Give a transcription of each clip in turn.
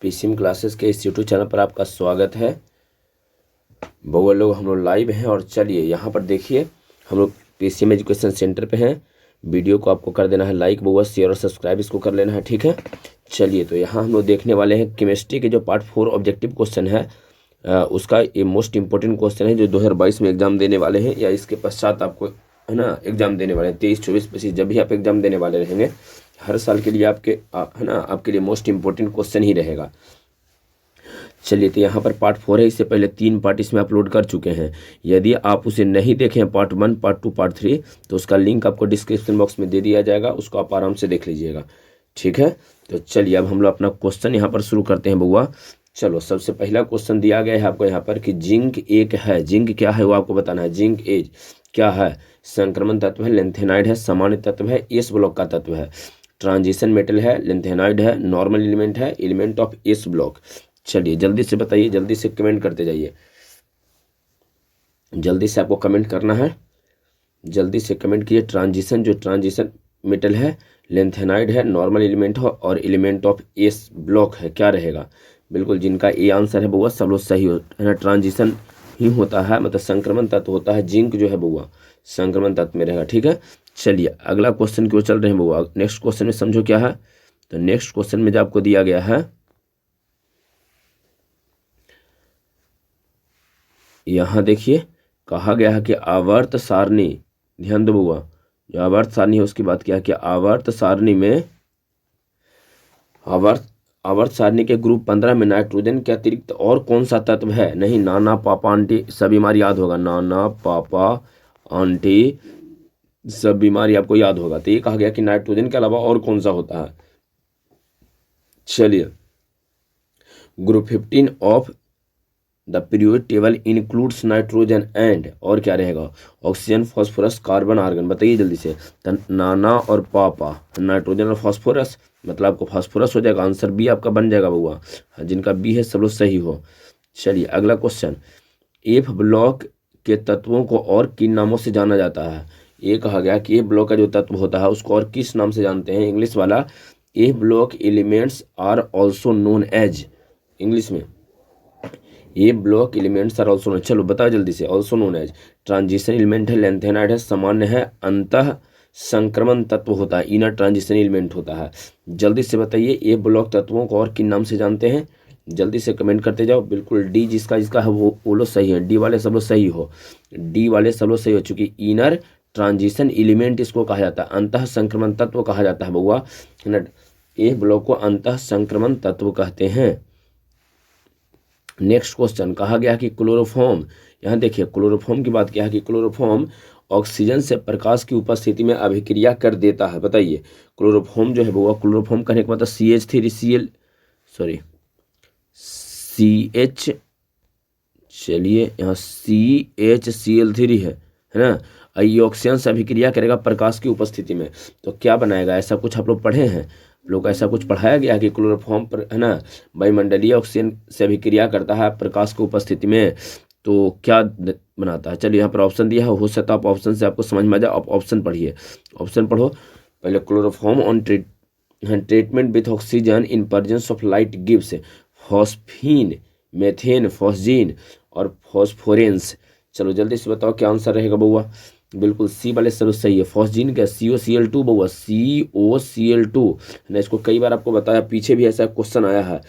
PCM classes के इस YouTube channel पर आपका स्वागत है। बउआ लोग हम लोग लाइव हैं और चलिए यहाँ पर देखिए हम लोग पीसीएम एजुकेशन सेंटर पे हैं। वीडियो को आपको कर देना है लाइक, बउआ शेयर और सब्सक्राइब इसको कर लेना है, ठीक है। चलिए तो यहाँ हम लोग देखने वाले हैं केमिस्ट्री के जो पार्ट 4 ऑब्जेक्टिव क्वेश्चन है उसका ये मोस्ट इंपॉर्टेंट क्वेश्चन है जो 2022 में एग्जाम देने वाले हैं या इसके पश्चात आपको है ना एग्जाम देने वाले हैं 23, 24, 25 जब भी आप एग्जाम देने वाले रहेंगे हर साल के लिए आपके है ना आपके लिए मोस्ट इंपॉर्टेंट क्वेश्चन ही रहेगा। चलिए तो यहाँ पर पार्ट 4 है, इससे पहले 3 पार्ट इसमें अपलोड कर चुके हैं। यदि आप उसे नहीं देखें पार्ट 1, पार्ट 2, पार्ट 3 तो उसका लिंक आपको डिस्क्रिप्शन बॉक्स में दे दिया जाएगा, उसको आप आराम से देख लीजिएगा, ठीक है। तो चलिए अब हम लोग अपना क्वेश्चन यहाँ पर शुरू करते हैं बउआ। चलो सबसे पहला क्वेश्चन दिया गया है आपको यहाँ पर कि जिंक एक है, जिंक क्या है वो आपको बताना है। जिंक एज क्या है? संक्रमण तत्व है, लेंथेनाइड है, सामान्य तत्व है, एस ब्लॉक का तत्व है, ट्रांजिशन मेटल है, लेंथेनाइड है, नॉर्मल एलिमेंट है, एलिमेंट ऑफ एस ब्लॉक। चलिए जल्दी से बताइए, जल्दी से कमेंट करते जाइए, जल्दी से आपको कमेंट करना है, जल्दी से कमेंट कीजिए। ट्रांजिशन जो ट्रांजिशन मेटल है, लेंथेनाइड है, नॉर्मल एलिमेंट हो और एलिमेंट ऑफ एस ब्लॉक है, क्या रहेगा? बिल्कुल जिनका ए आंसर है बउआ सब लोग सही हो है ना। ट्रांजिशन ही होता है, मतलब संक्रमण तत्व होता है, जिंक जो है बउआ संक्रमण तत्व में रहेगा, ठीक है। चलिए अगला क्वेश्चन की ओर चल रहे हैं बउआ। नेक्स्ट क्वेश्चन में समझो क्या है। तो नेक्स्ट क्वेश्चन में जो आपको दिया गया है यहाँ देखिए कहा गया है कि आवर्त सारणी, ध्यान दो बउआ, जो आवर्त सारणी है उसकी बात किया है कि आवर्त सारणी में आवर्त सारणी के ग्रुप 15 में नाइट्रोजन के अतिरिक्त और कौन सा तत्व है? नहीं, नाना पापा आंटी सब बीमारी याद होगा, नाना पापा आंटी सब बीमारी आपको याद होगा। तो ये कहा गया कि नाइट्रोजन के अलावा और कौन सा होता है। चलिए group 15 of the periodic table includes nitrogen and और क्या रहेगा? Oxygen, phosphorus, carbon, argon. बताइए जल्दी से। तो नाना और पापा, नाइट्रोजन और फास्फोरस, मतलब आपको फास्फोरस हो जाएगा, आंसर बी आपका बन जाएगा बउआ। जिनका बी है सब लोग सही हो। चलिए अगला क्वेश्चन, एफ ब्लॉक के तत्वों को और किन नामों से जाना जाता है? ये कहा गया कि एफ ब्लॉक का जो तत्व होता है उसको और किस नाम से जानते हैं? इंग्लिश वाला, F block elements are also known as, English में A block elements are also known. चलो बताओ जल्दी से। Also known as transition element है, लेंथेनाइड है, सामान्य है, अंतः संक्रमण तत्व होता है, इनर ट्रांजिशन एलिमेंट होता है। जल्दी से बताइए ए ब्लॉक तत्वों को और किन नाम से जानते हैं? जल्दी से कमेंट करते जाओ। बिल्कुल डी जिसका जिसका है वो लोग सही है, डी वाले सब लोग सही हो, डी वाले सब लोग सही हो, चूंकि इनर ट्रांजिशन एलिमेंट इसको कहा जाता है, अंतः संक्रमण तत्व कहा जाता है बउआ। ए ब्लॉक को अंतः संक्रमण तत्व कहते हैं। नेक्स्ट क्वेश्चन, कहा गया कि क्लोरोफॉर्म, यहाँ देखिए क्लोरोफॉर्म की बात किया है कि क्लोरोफॉर्म ऑक्सीजन से प्रकाश की उपस्थिति में अभिक्रिया कर देता है। बताइए क्लोरोफॉर्म जो है वो, क्लोरोफॉर्म करने का मतलब CH, चलिए यहाँ CHCl3 है ना। ये ऑक्सीजन से अभिक्रिया करेगा प्रकाश की उपस्थिति में, तो क्या बनाएगा? ऐसा कुछ आप लोग पढ़े हैं, लोग ऐसा कुछ पढ़ाया गया कि क्लोरोफॉर्म पर है ना वायुमंडलीय ऑक्सीजन से अभिक्रिया करता है प्रकाश की उपस्थिति में, तो क्या बनाता है? चलिए यहाँ पर ऑप्शन दिया है, हो सकता है आप ऑप्शन से आपको समझ में आ जाए। आप ऑप्शन पढ़िए, ऑप्शन पढ़ो पहले। Chloroform on treatment with oxygen in presence of light gives phosphine, methane, phosgene और फॉस्फोरेंस। चलो जल्दी से बताओ क्या आंसर रहेगा बउआ। बिल्कुल सी वाले सब सही है। फॉस्जीन क्या? COCl2 बउआ, COCl2 है ना। इसको कई बार आपको बताया, पीछे भी ऐसा क्वेश्चन आया है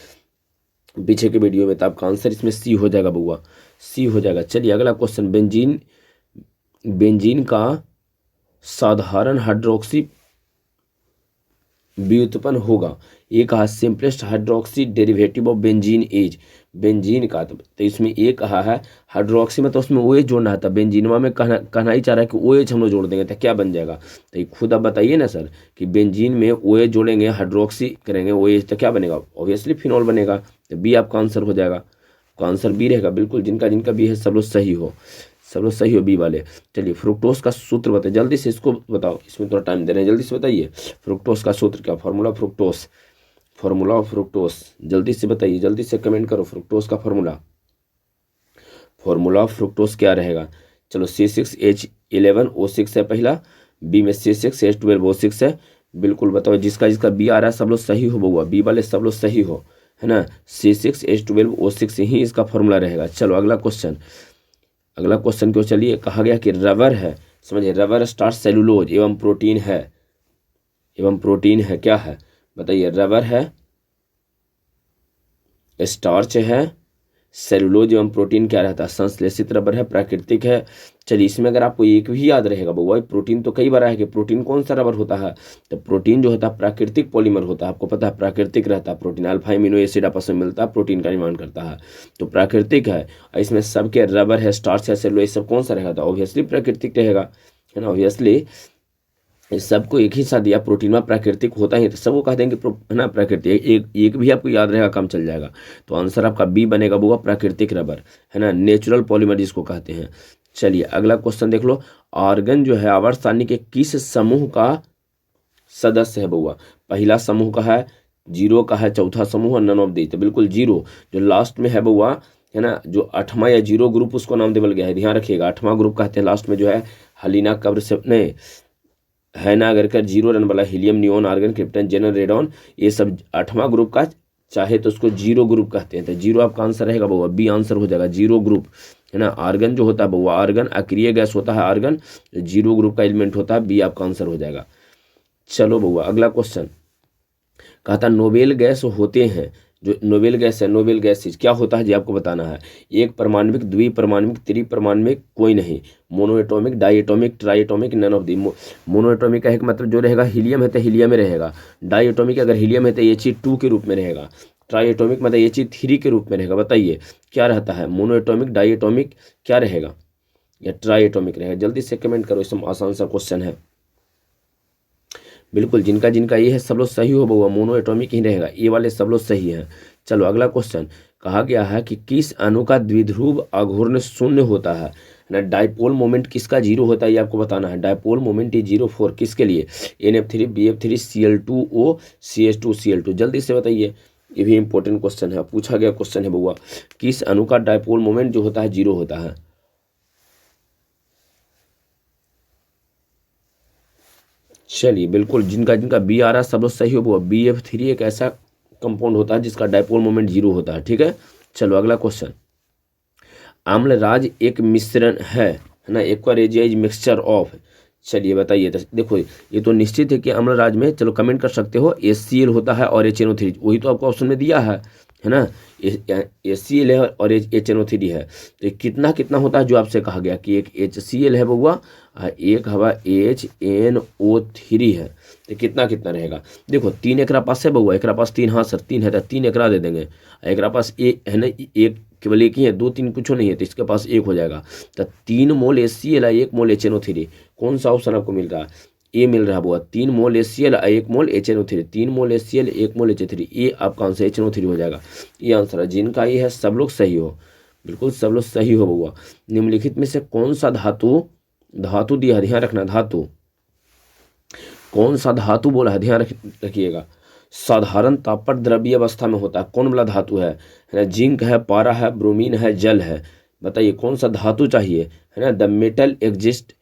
पीछे के वीडियो में, तो आपका आंसर इसमें सी हो जाएगा बउआ, सी हो जाएगा। चलिए अगला क्वेश्चन, बेंजीन का साधारण हाइड्रोक्सी व्युत्पन्न होगा। ये कहा simplest hydroxy derivative of benzene as, benzene का तो इसमें ये कहा है हाइड्रोक्सी में, तो उसमें ओ एच जोड़ना है, था बेंजीनवा में कहना ही चाह रहा है कि ओ एच हम लोग जोड़ देंगे तो क्या बन जाएगा? तो ये खुद आप बताइए ना सर कि बेंजीन में ओ एच जोड़ेंगे, हाइड्रोक्सी करेंगे ओ एच, तो क्या बनेगा? ऑब्वियसली फिनॉल बनेगा। तो बी आपका आंसर हो जाएगा, आपका आंसर बी रहेगा। बिल्कुल जिनका जिनका बी है सब लोग सही हो, सब लोग सही हो बी वाले। चलिए फ्रुक्टोज का सूत्र बताइए जल्दी से, इसको बताओ, इसमें थोड़ा टाइम दे रहे हैं, जल्दी से बताइए। फ्रुक्टोज का सूत्र क्या? Formula fructose, formula of fructose, जल्दी से बताइए, जल्दी से कमेंट करो। फ्रुक्टोज का फॉर्मूला, फॉर्मूला ऑफ फ्रुक्टोज क्या रहेगा? चलो C6H11O6 है पहला, बी में C6H12O6 है। बिल्कुल बताओ, जिसका जिसका बी आ रहा है सब लोग सही हो बउआ, बी वाले सब लोग सही हो, है ना, C6H12O6 ही इसका फॉर्मूला रहेगा। चलो अगला क्वेश्चन, अगला क्वेश्चन क्यों, चलिए कहा गया कि रबर है, समझिए रबर स्टार्च सेलुलोज एवं प्रोटीन है, एवं प्रोटीन है, क्या है बताइए, रबर है, स्टार्च है, सेलुलोज एवं प्रोटीन क्या रहता है, संश्लेषित रबर है, प्राकृतिक है। चलिए इसमें अगर आपको एक भी याद रहेगा बउआ, प्रोटीन तो कई बार है कि प्रोटीन कौन सा रबर होता है, तो प्रोटीन जो होता है प्राकृतिक पॉलीमर होता है, आपको पता है प्राकृतिक रहता है प्रोटीन, अल्फा एमिनो एसिड आपस में मिलता है, प्रोटीन का निर्माण करता है, तो प्राकृतिक है। इसमें सबके रबर है, स्टार्च है, सेलुलोज, सब कौन सा रहेगा, तो ऑब्वियसली प्राकृतिक रहेगा, है ना, ऑब्वियसली सबको एक ही साथ दिया, प्रोटीन में प्राकृतिक होता ही, तो सबको कह देंगे है ना प्राकृतिक, एक भी आपको याद रहेगा काम चल जाएगा। तो आंसर आपका बी बनेगा बुआ, प्राकृतिक रबर, है ना, नेचुरल पॉलीमर जिसको कहते हैं। चलिए अगला क्वेश्चन देख लो, आर्गन जो है आवर्त सारणी के किस समूह का सदस्य है बुआ, पहला समूह का है, जीरो का है, चौथा समूह नन ऑफ दी, तो बिल्कुल जीरो जो लास्ट में है बुआ, है ना, जो आठवां या जीरो ग्रुप उसको नाम देवल गया है, ध्यान रखिएगा, आठवां ग्रुप कहते हैं लास्ट में जो है, हलीना कब्र से नहीं है ना, अगर कर जीरो रन वाला helium, neon, argon, krypton, जेनन, radon, ये सब आठवां ग्रुप का, चाहे तो उसको जीरो ग्रुप कहते हैं, तो जीरो आपका आंसर रहेगा बउआ, बी आंसर हो जाएगा, जीरो ग्रुप, है ना। आर्गन जो होता है बउआ, आर्गन अक्रिय गैस होता है, आर्गन जीरो ग्रुप का एलिमेंट होता है, बी आपका आंसर हो जाएगा। चलो बउआ अगला क्वेश्चन, कहता नोबेल गैस होते हैं, जो नोबेल गैस है, नोबेल गैसेज क्या होता है जी आपको बताना है, एक परमाणविक, द्विपरमाणविक, त्रिपरमाणविक, कोई नहीं, monoatomic, diatomic, triatomic, none of the. Monoatomic का एक मतलब जो रहेगा हीलियम है तो हीलियम में रहेगा, डाईएटॉमिक अगर हीलियम है तो He2 के रूप में रहेगा, ट्राईएटॉमिक मतलब He3 के रूप में रहेगा। बताइए क्या रहता है, मोनोएटॉमिक, डाईएटॉमिक क्या रहेगा या ट्राईएटॉमिक रहेगा, जल्दी से कमेंट करो, इसमें आसान सा क्वेश्चन है, बिल्कुल जिनका जिनका ये है सब लोग सही हो बउआ, मोनो एटॉमिक ही रहेगा, ये वाले सब लोग सही हैं। चलो अगला क्वेश्चन, कहा गया है कि किस अणु का द्विध्रुव आघूर्ण शून्य होता है ना, डायपोल मोमेंट किसका जीरो होता है ये आपको बताना है, डायपोल मोमेंट इज 0 किसके लिए, NF3 BF3 Cl2O CH2 Cl2, जल्दी से बताइए, ये भी इंपॉर्टेंट क्वेश्चन है, पूछा गया क्वेश्चन है बउआ, किस अणु का डायपोल मोमेंट जो होता है जीरो होता है। चलिए बिल्कुल जिनका जिनका बी आ रहा है सब लोग सही हो, वो BF3 एक ऐसा कंपाउंड होता है जिसका डायपोल मोमेंट जीरो होता है, ठीक है। चलो अगला क्वेश्चन, आम्लराज एक मिश्रण है ना, एक्वारेजियाइज मिक्सचर ऑफ, चलिए बताइए, तो देखो ये तो निश्चित है कि अम्लराज में, चलो कमेंट कर सकते हो, HCl होता है और HNO3, वही तो आपको ऑप्शन में दिया है ना, HCl है और HNO3 है, तो कितना कितना होता है जो आपसे कहा गया कि एक HCl है बउआ, एक हवा HNO3 है, तो कितना कितना रहेगा, देखो 3 एकरा पास है बउआ, एकरा पास 3, हाँ सर 3 है तो 3 एकरा दे देंगे, एकरा पास एक है ना, एक केवल एक ही है, 2 3 कुछ नहीं है, तो इसके पास एक हो जाएगा, तो 3 मोल HCl 1 मोल HNO3, कौन सा ऑप्शन आपको मिल रहा है, ए मिल रहा है बुआ, 3 मोल HCl 1 मोल HNO3, 3 मोल HCl 1 मोल HNO3, ये आपका आंसर HNO3 हो जाएगा, ये आंसर है, जिनका ये है सब लोग सही हो, बिल्कुल सब लोग सही हो बुआ। निम्नलिखित में से कौन सा धातु, धातु दिया, ध्यान रखना, धातु कौन सा धातु बोला है, ध्यान रखिएगा, साधारण ताप पर द्रव्य अवस्था में होता है, कौन वाला धातु है ना, जिंक है, पारा है, ब्रोमीन है, जल है, बताइए कौन सा धातु चाहिए, है ना, the metal exist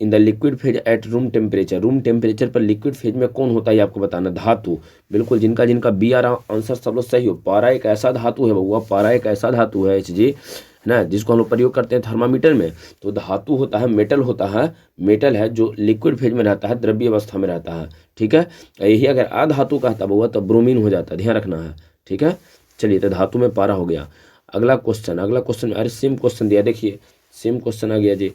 in the liquid phase eight room temperature, room temperature पर लिक्विड फेज में कौन होता है आपको बताना, धातु, बिल्कुल जिनका जिनका बी आ रहा आंसर सब लोग सही हो। पारा एक ऐसा धातु है बउआ, पारा एक ऐसा धातु है Hg, है ना, जिसको हम लोग प्रयोग करते हैं थर्मामीटर में, तो धातु होता है, मेटल होता है, मेटल है जो लिक्विड फेज में रहता है, द्रव्य अवस्था में रहता है, ठीक है। यही अगर अधातु कहता बउआ तो ब्रोमीन हो जाता है, ध्यान रखना है, ठीक है। चलिए तो धातु में पारा हो गया। अगला क्वेश्चन, अगला क्वेश्चन, अरे सेम क्वेश्चन दिया, देखिए सेम क्वेश्चन आ गया जी,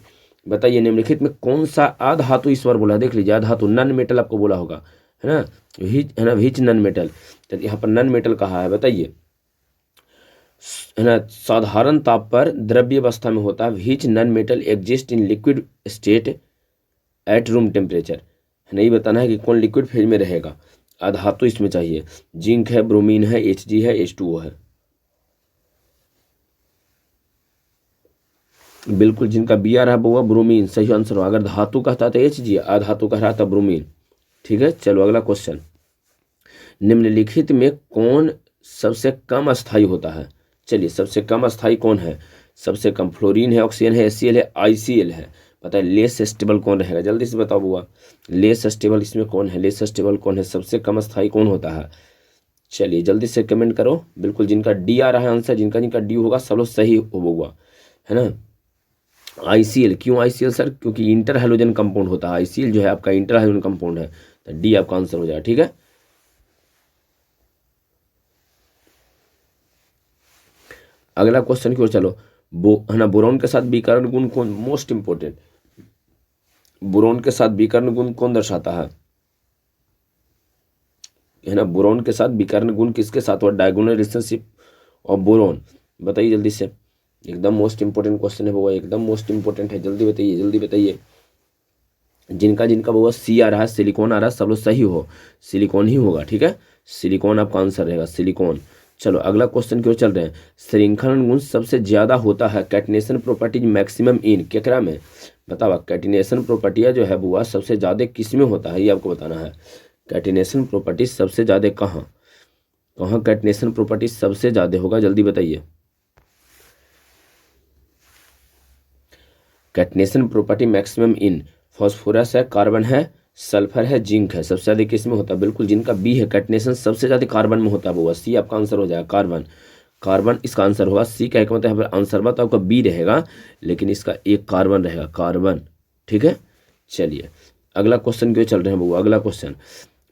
बताइए निम्नलिखित में कौन सा अधातु इस बार बोला, देख लीजिए अधातु, नन मेटल आपको बोला होगा, है ना, है ना, विच नन मेटल, तो यहाँ पर नन मेटल कहा है, बताइए, है ना, साधारण ताप पर द्रव्य अवस्था में होता है, which non metal exist in liquid state at room temperature, है ना, ये बताना है कि कौन लिक्विड फेज में रहेगा, अधातु इसमें चाहिए, जिंक है, ब्रोमीन है, Hg है, H2O है, बिल्कुल जिनका बी आ रहा है वो ब्रोमीन सही आंसर हो, अगर धातु कहता तो Hg, अधातु कह रहा था ब्रोमीन, ठीक है। चलो अगला क्वेश्चन, निम्नलिखित में कौन सबसे कम अस्थायी होता है, चलिए सबसे कम अस्थायी कौन है, सबसे कम, फ्लोरीन है, ऑक्सीजन है, HCl है, ICl है, बताइए लेस स्टेबल कौन रहेगा, जल्दी से बताओ बुआ, लेस स्टेबल इसमें कौन है, लेस स्टेबल कौन है, सबसे कम अस्थायी कौन होता है, चलिए जल्दी से कमेंट करो, बिल्कुल जिनका डी आ रहा है आंसर, जिनका जिनका डी होगा सब लोग सही होगा, है ना। ICL, क्यों ICL सर? क्योंकि इंटर हाइड्रोजन कंपाउंड होता है, ICL जो है आपका इंटर हाइड्रोजन कंपाउंड है, तो डी आपका आंसर हो जाएगा, ठीक है। अगला क्वेश्चन की ओर चलो, है ना, बोरॉन के साथ विकर्ण गुण कौन, मोस्ट इंपोर्टेंट, बोरॉन के साथ विकर्ण गुण कौन दर्शाता है ना, बोरॉन के साथ विकर्ण गुण किसके साथ हुआ, डायगोनल रिलेशनशिप ऑफ बोरॉन, बताइए जल्दी से, एकदम मोस्ट इंपोर्टेंट क्वेश्चन है वो, एकदम मोस्ट इंपोर्टेंट है, जल्दी बताइए जल्दी बताइए। जिनका जिनका वो सी आ रहा है, सिलिकॉन आ रहा है, सब लोग सही हो, सिलिकॉन ही होगा, ठीक है, सिलिकॉन आपका आंसर रहेगा, सिलिकॉन। चलो अगला क्वेश्चन की ओर चल रहे हैं, श्रृंखलन गुण सबसे ज्यादा होता है कैटिनेशन प्रॉपर्टीज मैक्सिमम इन केकरा में, बताओ कैटिनेशन प्रॉपर्टियाँ जो है बुआ सबसे ज्यादा किस में होता है, ये आपको बताना है। कैटिनेशन प्रॉपर्टीज सबसे ज्यादा कहाँ कहाँ कैटिनेशन प्रॉपर्टीज सबसे ज्यादा होगा, जल्दी बताइए। Catenation property maximum in phosphorus है, कार्बन है, सल्फर है, जिंक है, सबसे ज्यादा किस में होता है, बिल्कुल जिनका बी है, कैटिनेशन सबसे ज्यादा कार्बन में होता है वो, सी आपका आंसर हो जाएगा, कार्बन, कार्बन इसका आंसर होगा, सी का एक मतलब आंसर बा तो आपका बी रहेगा, लेकिन इसका एक कार्बन रहेगा, कार्बन, ठीक है। चलिए अगला क्वेश्चन क्यों चल रहे हैं वो, अगला क्वेश्चन,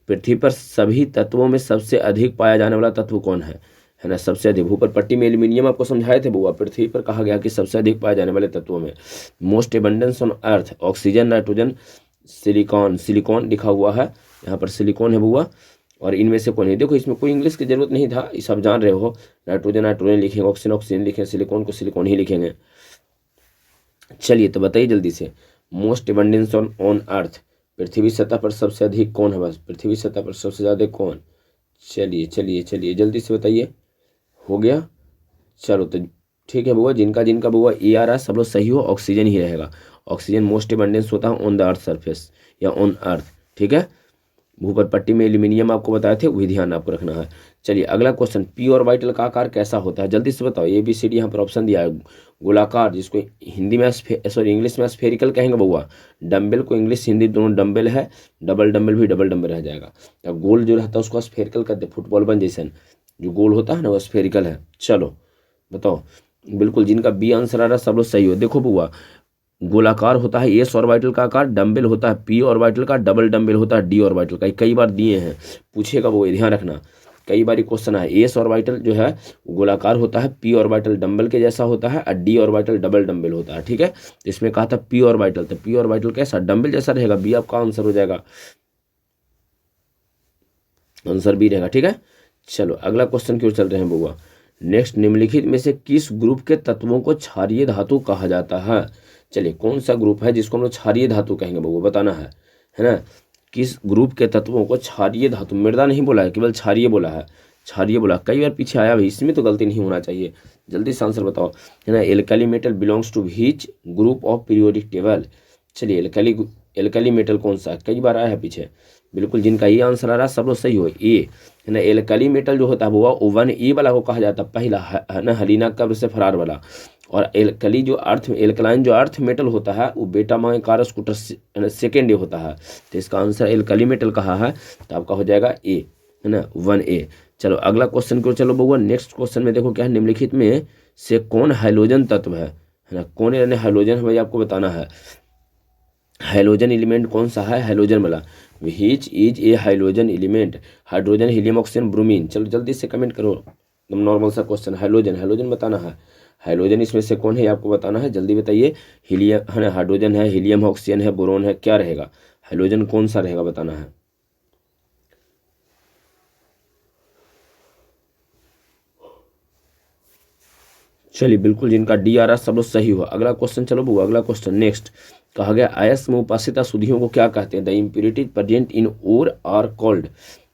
पृथ्वी पर सभी तत्वों में सबसे अधिक पाया जाने वाला तत्व कौन है ना, सबसे अधिक, ऊपर पट्टी में एल्यूमिनियम आपको समझाए थे बुआ, पृथ्वी पर कहा गया कि सबसे अधिक पाए जाने वाले तत्वों में, most abundance on earth, oxygen, nitrogen, silicon, silicon लिखा हुआ है यहाँ पर, सिलिकॉन है बुआ, और इनमें से कोई नहीं, देखो इसमें कोई इंग्लिश की जरूरत नहीं था, ये सब जान रहे हो, नाइट्रोजन नाइट्रोजन लिखेंगे, ऑक्सीजन ऑक्सीजन लिखेंगे, सिलिकॉन को सिलिकॉन ही लिखेंगे। चलिए तो बताइए जल्दी से, मोस्ट एबंडेंस ऑन अर्थ, पृथ्वी सतह पर सबसे अधिक कौन है, बस पृथ्वी सतह पर सबसे ज़्यादा कौन, चलिए चलिए चलिए जल्दी से बताइए, हो गया। चलो तो ठीक है बुआ, जिनका जिनका बुआ ए आ रहा है सब लोग सही हो, ऑक्सीजन ही रहेगा, ऑक्सीजन मोस्ट एबंडेंस होता है ऑन द अर्थ सरफेस या ऑन अर्थ, ठीक है। ऊपर पट्टी में एल्यूमिनियम आपको बताए थे, वही ध्यान आपको रखना है। चलिए अगला क्वेश्चन, पी ऑर्बिटल का आकार कैसा होता है, जल्दी से बताओ, ABCD यहाँ पर ऑप्शन दिया है, गोलाकार, जिसको हिंदी में सॉरी इंग्लिश में स्फेरिकल कहेंगे बउआ, डम्बल को इंग्लिश हिंदी दोनों डम्बल है, डबल डम्बल भी डबल डम्बल रह जाएगा, अब गोल जो रहता है उसको स्फेरिकल कहते हैं, फुटबॉल बन जैसन जो गोल होता है ना वो स्फेरिकल है। चलो बताओ, बिल्कुल जिनका बी आंसर आ रहा है सब लोग सही हो, देखो बुआ, गोलाकार होता है एस ऑर्बिटल का आकार, डम्बल होता है पी ऑर्बिटल का, डबल डम्बल होता है डी ऑर्बिटल का, कई बार दिए हैं, पूछेगा वो, ध्यान रखना, कई बार क्वेश्चन है, एस ऑर्बिटल जो है गोलाकार होता है, पी ऑर्बिटल डम्बल के जैसा होता है, और डी ऑर्बिटल डबल डम्बल होता है, ठीक है। तो इसमें कहा था पी ऑर्बिटल, तो पी ऑर्बिटल कैसा, डम्बल जैसा रहेगा, बी आपका आंसर हो जाएगा, आंसर बी रहेगा, ठीक है। चलो अगला क्वेश्चन की ओर चल रहे हैं बुआ, नेक्स्ट, निम्नलिखित में से किस ग्रुप के तत्वों को क्षारीय धातु कहा जाता है, चलिए कौन सा ग्रुप है जिसको हम लोग क्षारीय धातु कहेंगे वो बताना है ना, किस ग्रुप के तत्वों को क्षारीय धातु, मृदा नहीं बोला है, केवल क्षारीय बोला है, क्षारीय बोला, कई बार पीछे आया भाई, इसमें तो गलती नहीं होना चाहिए, जल्दी से आंसर बताओ, है ना। Alkali metal belongs to which group of periodic table, चलिए एल्कली मेटल कौन सा है, कई बार आया है पीछे, बिल्कुल जिनका ये आंसर आ रहा है सब लोग सही हो, ए, है ना। एल्कली मेटल जो होता है वो 1A वाला को कहा जाता है, पहला है ना, हलीना कब्र से फरार वाला, और एल्कली जो अर्थ एल्कलाइन जो अर्थ मेटल होता है वो बेटा माए कार स्कूटर सेकेंड ए होता है, तो इसका आंसर एल्कली मेटल कहा है, तो आपका हो जाएगा ए, है ना, 1A। चलो अगला क्वेश्चन को चलो बउआ, नेक्स्ट क्वेश्चन में देखो क्या है, निम्नलिखित में से कौन हाइड्रोजन तत्व है ना, कौन यानी हाइड्रोजन है भाई, आपको बताना है, हाइड्रोजन एलिमेंट कौन सा है, हाइड्रोजन वाला, which is A hydrogen element, hydrogen helium oxygen bromine, चलो जल्दी से कमेंट करो, एकदम नॉर्मल सा क्वेश्चन, हाइड्रोजन हाइड्रोजन बताना है, हाइड्रोजन इसमें से कौन है आपको बताना है, जल्दी बताइए, हीलियम है ना, हाइड्रोजन है, हीलियम ऑक्सीजन है, बोरोन है, क्या रहेगा, हाइड्रोजन कौन सा रहेगा बताना है। चलिए बिल्कुल जिनका डी आ रहा सब लोग सही हुआ। अगला क्वेश्चन चलो बुआ, अगला क्वेश्चन नेक्स्ट, कहा गया अयस्क में उपासित अशुद्धियों को क्या कहते हैं, the impurities present in ore are called,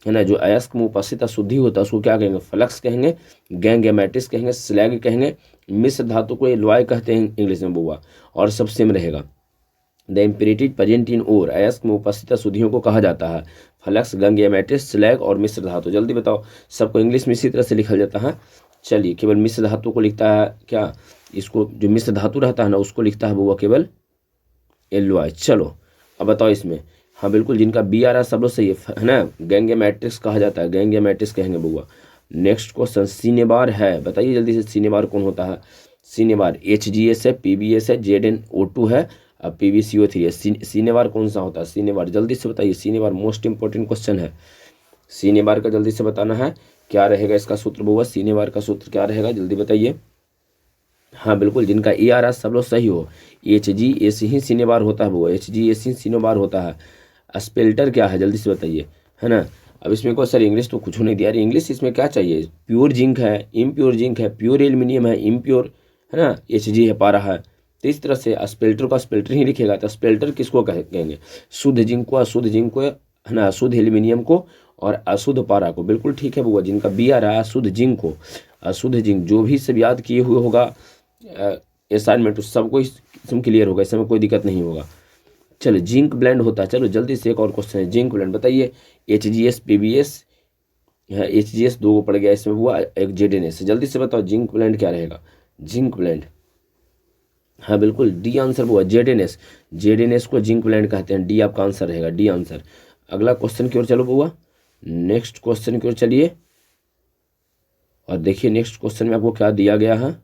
है ना, जो अयस्क में उपासित अशुद्धि होता है उसको क्या कहेंगे, फ्लक्स कहेंगे, गैंगेमेटिस कहेंगे, स्लैग कहेंगे, मिश्र धातु को एलॉय कहते हैं इंग्लिश में बुआ, और सब सेम रहेगा। द इम्प्योरिटीज प्रेजेंट इन ओर, अयस्क में उपस्थित अशुद्धियों को कहा जाता है फ्लक्स, गैंगेमेटिस, स्लैग और मिश्र धातु, जल्दी बताओ, सबको इंग्लिश में इसी तरह से लिखा जाता है। चलिए केवल मिश्र धातु को लिखता है क्या, इसको जो मिश्र धातु रहता है ना उसको लिखता है बुआ केवल एलवाई। चलो अब बताओ इसमें हाँ बिल्कुल, जिनका बी आ रहा है सब लोग सही है ना। गैंग मैट्रिक्स कहा जाता है, गैंग मैट्रिक्स कहेंगे बउआ। नेक्स्ट क्वेश्चन, सिनेबार है, बताइए जल्दी से सिनेबार कौन होता है। सिनेबार HGS है, PBS है, ZnO2 है, अब PbCO3 है। सिनेबार कौन सा होता है, सिनेबार जल्दी से बताइए। सिनेबार मोस्ट इंपॉर्टेंट क्वेश्चन है, सिनेबार का जल्दी से बताना है। क्या रहेगा इसका सूत्र बउआ, सिनेबार का सूत्र क्या रहेगा, जल्दी बताइए। हाँ बिल्कुल, जिनका ए आ रहा है सब लोग सही हो। HGS ही सिनेबार होता है बउआ, HGS ही सिनेबार होता है। स्पेल्टर क्या है जल्दी से बताइए, है ना। अब इसमें को सर इंग्लिश तो कुछ नहीं दिया, अरे इंग्लिश इसमें क्या चाहिए। प्योर जिंक है, इम्प्योर जिंक है, प्योर एल्यूमिनियम है, इम्प्योर, है ना, Hg है, पारा है। तो इस तरह से स्पेल्टर का स्पेल्टर ही लिखेगा। तो स्पेल्टर किसको कहेंगे, शुद्ध जिंक को, अशुद्ध जिंक को, है ना, अशुद्ध एल्यूमिनियम को और अशुद्ध पारा को। बिल्कुल ठीक है बुआ, जिनका बी आ रहा है अशुद्ध जिंक को, अशुद्ध जिंक। जो भी सब याद किए हुए होगा असाइनमेंट उस सबको इसमें क्लियर होगा, इसमें कोई दिक्कत नहीं होगा। चलो जिंक ब्लेंड होता है, चलो जल्दी से एक और क्वेश्चन है, जिंक ब्लेंड बताइए। HGS PBS है, HGS दो को पड़ गया इसमें हुआ, एक ZnS। जल्दी से बताओ जिंक ब्लेंड क्या रहेगा, जिंक ब्लेंड। हाँ बिल्कुल डी आंसर हुआ, ZnS। ZnS को जिंक ब्लेंड कहते हैं, डी आपका आंसर रहेगा, डी आंसर। अगला क्वेश्चन की ओर चलो बुआ, नेक्स्ट क्वेश्चन की ओर चलिए और देखिए नेक्स्ट क्वेश्चन में आपको क्या दिया गया है।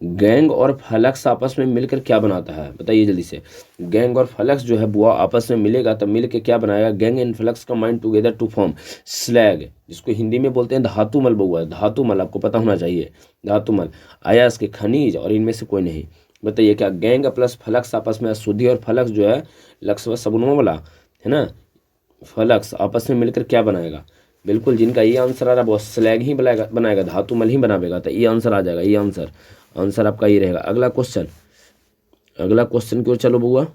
गैंग और फ्लक्स आपस में मिलकर क्या बनाता है, बताइए जल्दी से। गैंग और फ्लक्स जो है बुआ आपस में मिलेगा तब मिल के क्या बनाएगा, gangue and flux combine together to form slag, जिसको हिंदी में बोलते हैं धातुमल बुआ। धातुमल आपको पता होना चाहिए, धातुमल अयस्क के खनिज और इनमें से कोई नहीं। बताइए क्या गैंग प्लस फ्लक्स आपस में, अशुद्धि और फ्लक्स जो है लक्ष्य सगुणों वाला, है ना, फ्लक्स आपस में मिलकर क्या बनाएगा। बिल्कुल जिनका ये आंसर आ रहा है वो स्लैग ही बनाएगा, धातुमल ही बनाएगा। तो ये आंसर आ जाएगा, ये आंसर आपका ये रहेगा। अगला क्वेश्चन, अगला क्वेश्चन की ओर चलो बुआ,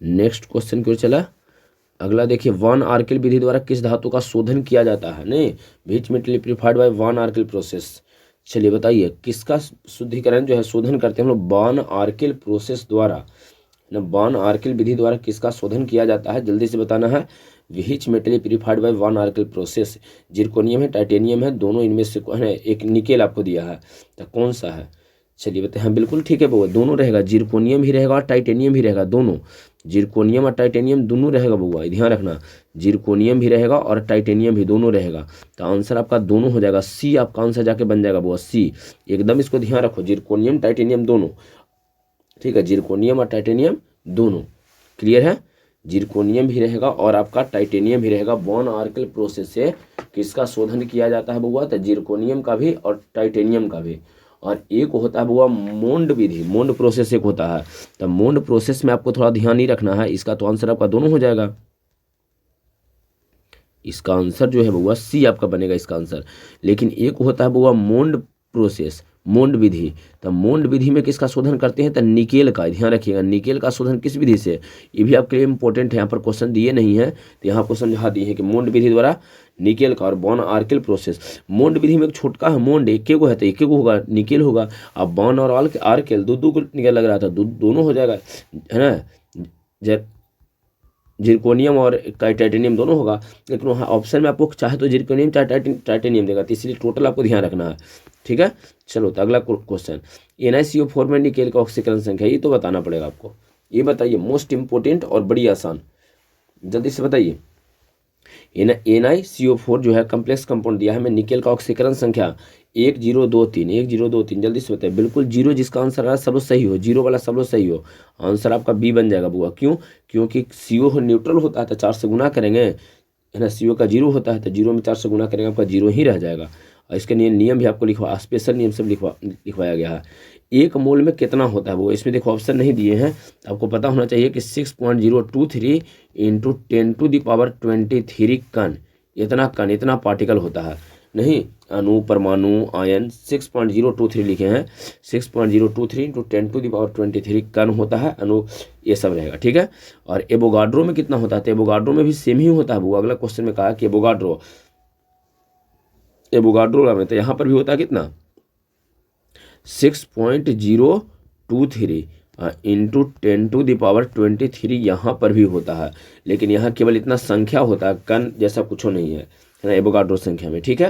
नेक्स्ट क्वेश्चन की ओर चला। अगला देखिए, वन आर्किल विधि द्वारा किस धातु का शोधन किया जाता है, नहीं which metal preferred by van Arkel process. चलिए बताइए किसका शुद्धिकरण जो है शोधन करते हैं हम लोग वन आर्किल प्रोसेस द्वारा, ना वन आर्किल विधि द्वारा किसका शोधन किया जाता है, जल्दी से बताना है। Which metal purified by van Arkel process, zirconium है, टाइटेनियम है, दोनों इनमें से है, एक निकेल आपको दिया है, तो कौन सा है। चलिए बताए, हाँ बिल्कुल ठीक है बउआ, दोनों रहेगा, जिरकोनियम भी रहेगा और टाइटेनियम भी रहेगा, दोनों जिरकोनियम और टाइटेनियम दोनों रहेगा बउआ, ध्यान रखना, जिरकोनियम भी रहेगा और टाइटेनियम भी दोनों रहेगा। तो आंसर आपका दोनों हो जाएगा, सी आपका आंसर जाके बन जाएगा बउआ, सी। एकदम इसको ध्यान रखो, जिरकोनियम टाइटेनियम दोनों, ठीक है, जिरकोनियम और टाइटेनियम दोनों, क्लियर है। जिरकोनियम भी रहेगा और आपका टाइटेनियम भी रहेगा। वन आर्किल प्रोसेस से किसका शोधन किया जाता है बउआ, तो जिरकोनियम का भी और टाइटेनियम का भी। और एक होता है बउआ मोंड विधि, मोंड प्रोसेस एक होता है। तो मोंड प्रोसेस में आपको थोड़ा ध्यान ही रखना है, इसका तो आंसर आपका दोनों हो जाएगा। इसका आंसर जो है बउआ सी आपका बनेगा इसका आंसर। लेकिन एक होता है बउआ मोंड प्रोसेस, मोंड विधि। तो मोंड विधि में किसका शोधन करते हैं, तो निकेल का, ध्यान रखिएगा, निकेल का शोधन किस विधि से, ये भी आपके लिए इंपॉर्टेंट है। यहाँ पर क्वेश्चन दिए नहीं है तो यहाँ आपको समझा दिए हैं कि मोंड विधि द्वारा निकेल का और बॉन आर्किल प्रोसेस। मोंड विधि में एक छोटका है मोंड, एक को है तो एक को होगा, निकेल होगा। अब बॉन और आर्किल दो को निकेल लग रहा था, दोनों हो जाएगा, है ना, जिरकोनियम और टाइटेनियम दोनों होगा। लेकिन वहाँ ऑप्शन में आपको चाहे तो जिरकोनियम चाहे टाइटेनियम देगा, तो इसलिए टोटल आपको ध्यान रखना है, ठीक है। चलो तो अगला क्वेश्चन, NiCO4 में निकेल का ऑक्सीकरण संख्या, ये तो बताना पड़ेगा आपको। ये बताइए मोस्ट इंपोर्टेंट और बड़ी आसान, जल्दी से बताइए। NiCO4 जो है कम्प्लेक्स कंपाउंड दिया है हमें, निकेल का ऑक्सीकरण संख्या 1023, जल्दी से बताइए। बिल्कुल जीरो, जिसका आंसर आ रहा है सब लोग सही हो, जीरो वाला सब लोग सही हो, आंसर आपका बी बन जाएगा बुआ। क्यों, क्योंकि CO न्यूट्रल होता है तो 4 से गुना करेंगे, है ना, CO का जीरो होता है तो जीरो में 4 से गुना करेंगे, आपका जीरो ही रह जाएगा। और इसके नियम भी आपको लिखवा, स्पेशल नियम सब लिखवाया गया है। एक मोल में कितना होता है वो, इसमें देखो ऑप्शन नहीं दिए हैं, आपको पता होना चाहिए कि 6.023 × 10⁻23 कण, इतना पार्टिकल होता है। नहीं अणु, परमाणु, आयन 6.023 लिखे हैं, 6.023 × 10⁻23 कण होता है अणु, ये सब रहेगा, ठीक है। और एवोगाड्रो में कितना होता है, तो एवोगाड्रो में भी सेम ही होता है वो। अगला क्वेश्चन में कहा कि एवोगाड्रो में, तो यहाँ पर भी होता है कितना, 6.023 × 10⁻23 यहाँ पर भी होता है। लेकिन यहाँ केवल इतना संख्या होता है, कण जैसा कुछ नहीं है ना एवोगाड्रो संख्या में, ठीक है।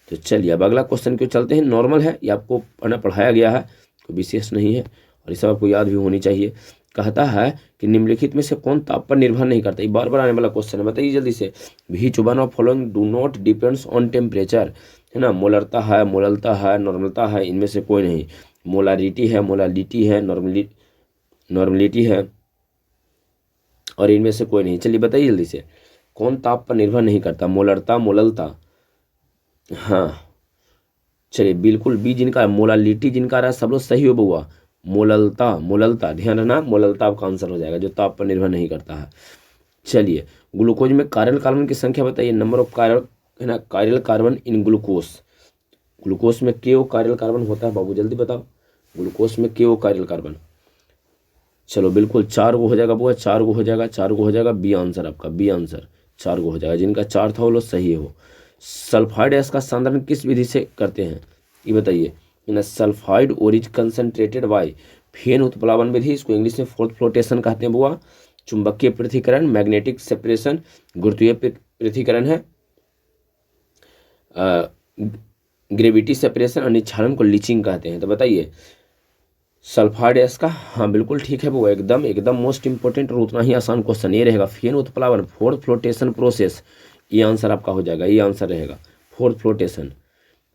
तो चलिए अब अगला क्वेश्चन क्यों चलते हैं, नॉर्मल है, ये आपको पढ़ाया गया है, कोई विशेष नहीं है। और ये सब आपको याद भी होनी चाहिए। कहता है कि निम्नलिखित में से कौन ताप पर निर्भर नहीं करता, ये बार बार आने वाला क्वेश्चन है, बताइए जल्दी से। Which one of following do not depends on temperature, है ना, मोलरता है, मोललता है, नॉर्मलता है, इनमें से कोई नहीं। मोलारिटी है, मोलालिटी है, नॉर्मलिटी है, और इनमें से कोई नहीं। चलिए बताइए जल्दी से, कौन ताप पर निर्भर नहीं करता, मोलरता, मोललता, हाँ चलिए बिल्कुल बी जिनका, मोलालिटी जिनका रहा सब लोग सही हो बउआ। मोललता, मोललता ध्यान रखना, मोललता आपका आंसर हो जाएगा, जो ताप पर निर्भर नहीं करता है। चलिए ग्लूकोज में कायरल कार्बन की संख्या बताइए, नंबर ऑफ कायरल, है ना, chiral carbon in glucose. Glucose में के ओ कायरल कार्बन होता है बाबू, जल्दी बताओ, ग्लूकोज में के ओ कायरल कार्बन। चलो बिल्कुल 4 गो हो जाएगा बुआ, 4 गो हो जाएगा, 4 गो हो जाएगा, बी आंसर आपका, बी आंसर 4 गो हो जाएगा, जिनका 4 था वो लोग सही हो। सल्फाइड गैस का सांद्रण किस विधि से करते हैं, ये बताइए। इन सल्फाइड ओरिज कंसनट्रेटेड बाय फेन उत्प्लावन विधि, इसको इंग्लिश में फोर्थ फ्लोटेशन कहते हैं बुआ। चुंबकीय पृथक्करण, मैग्नेटिक सेपरेशन, गुरुत्वीय पृथक्करण है, ग्रेविटी सेपरेशन, और निक्षालन को लीचिंग कहते हैं। तो बताइए सल्फाइड गैस का, हाँ बिल्कुल ठीक है वो, एकदम एकदम मोस्ट इंपॉर्टेंट और उतना ही आसान क्वेश्चन ये रहेगा, फेन उत्प्लावन फोर्थ फ्लोटेशन प्रोसेस, ये आंसर आपका हो जाएगा, ये आंसर रहेगा फोर्थ फ्लोटेशन।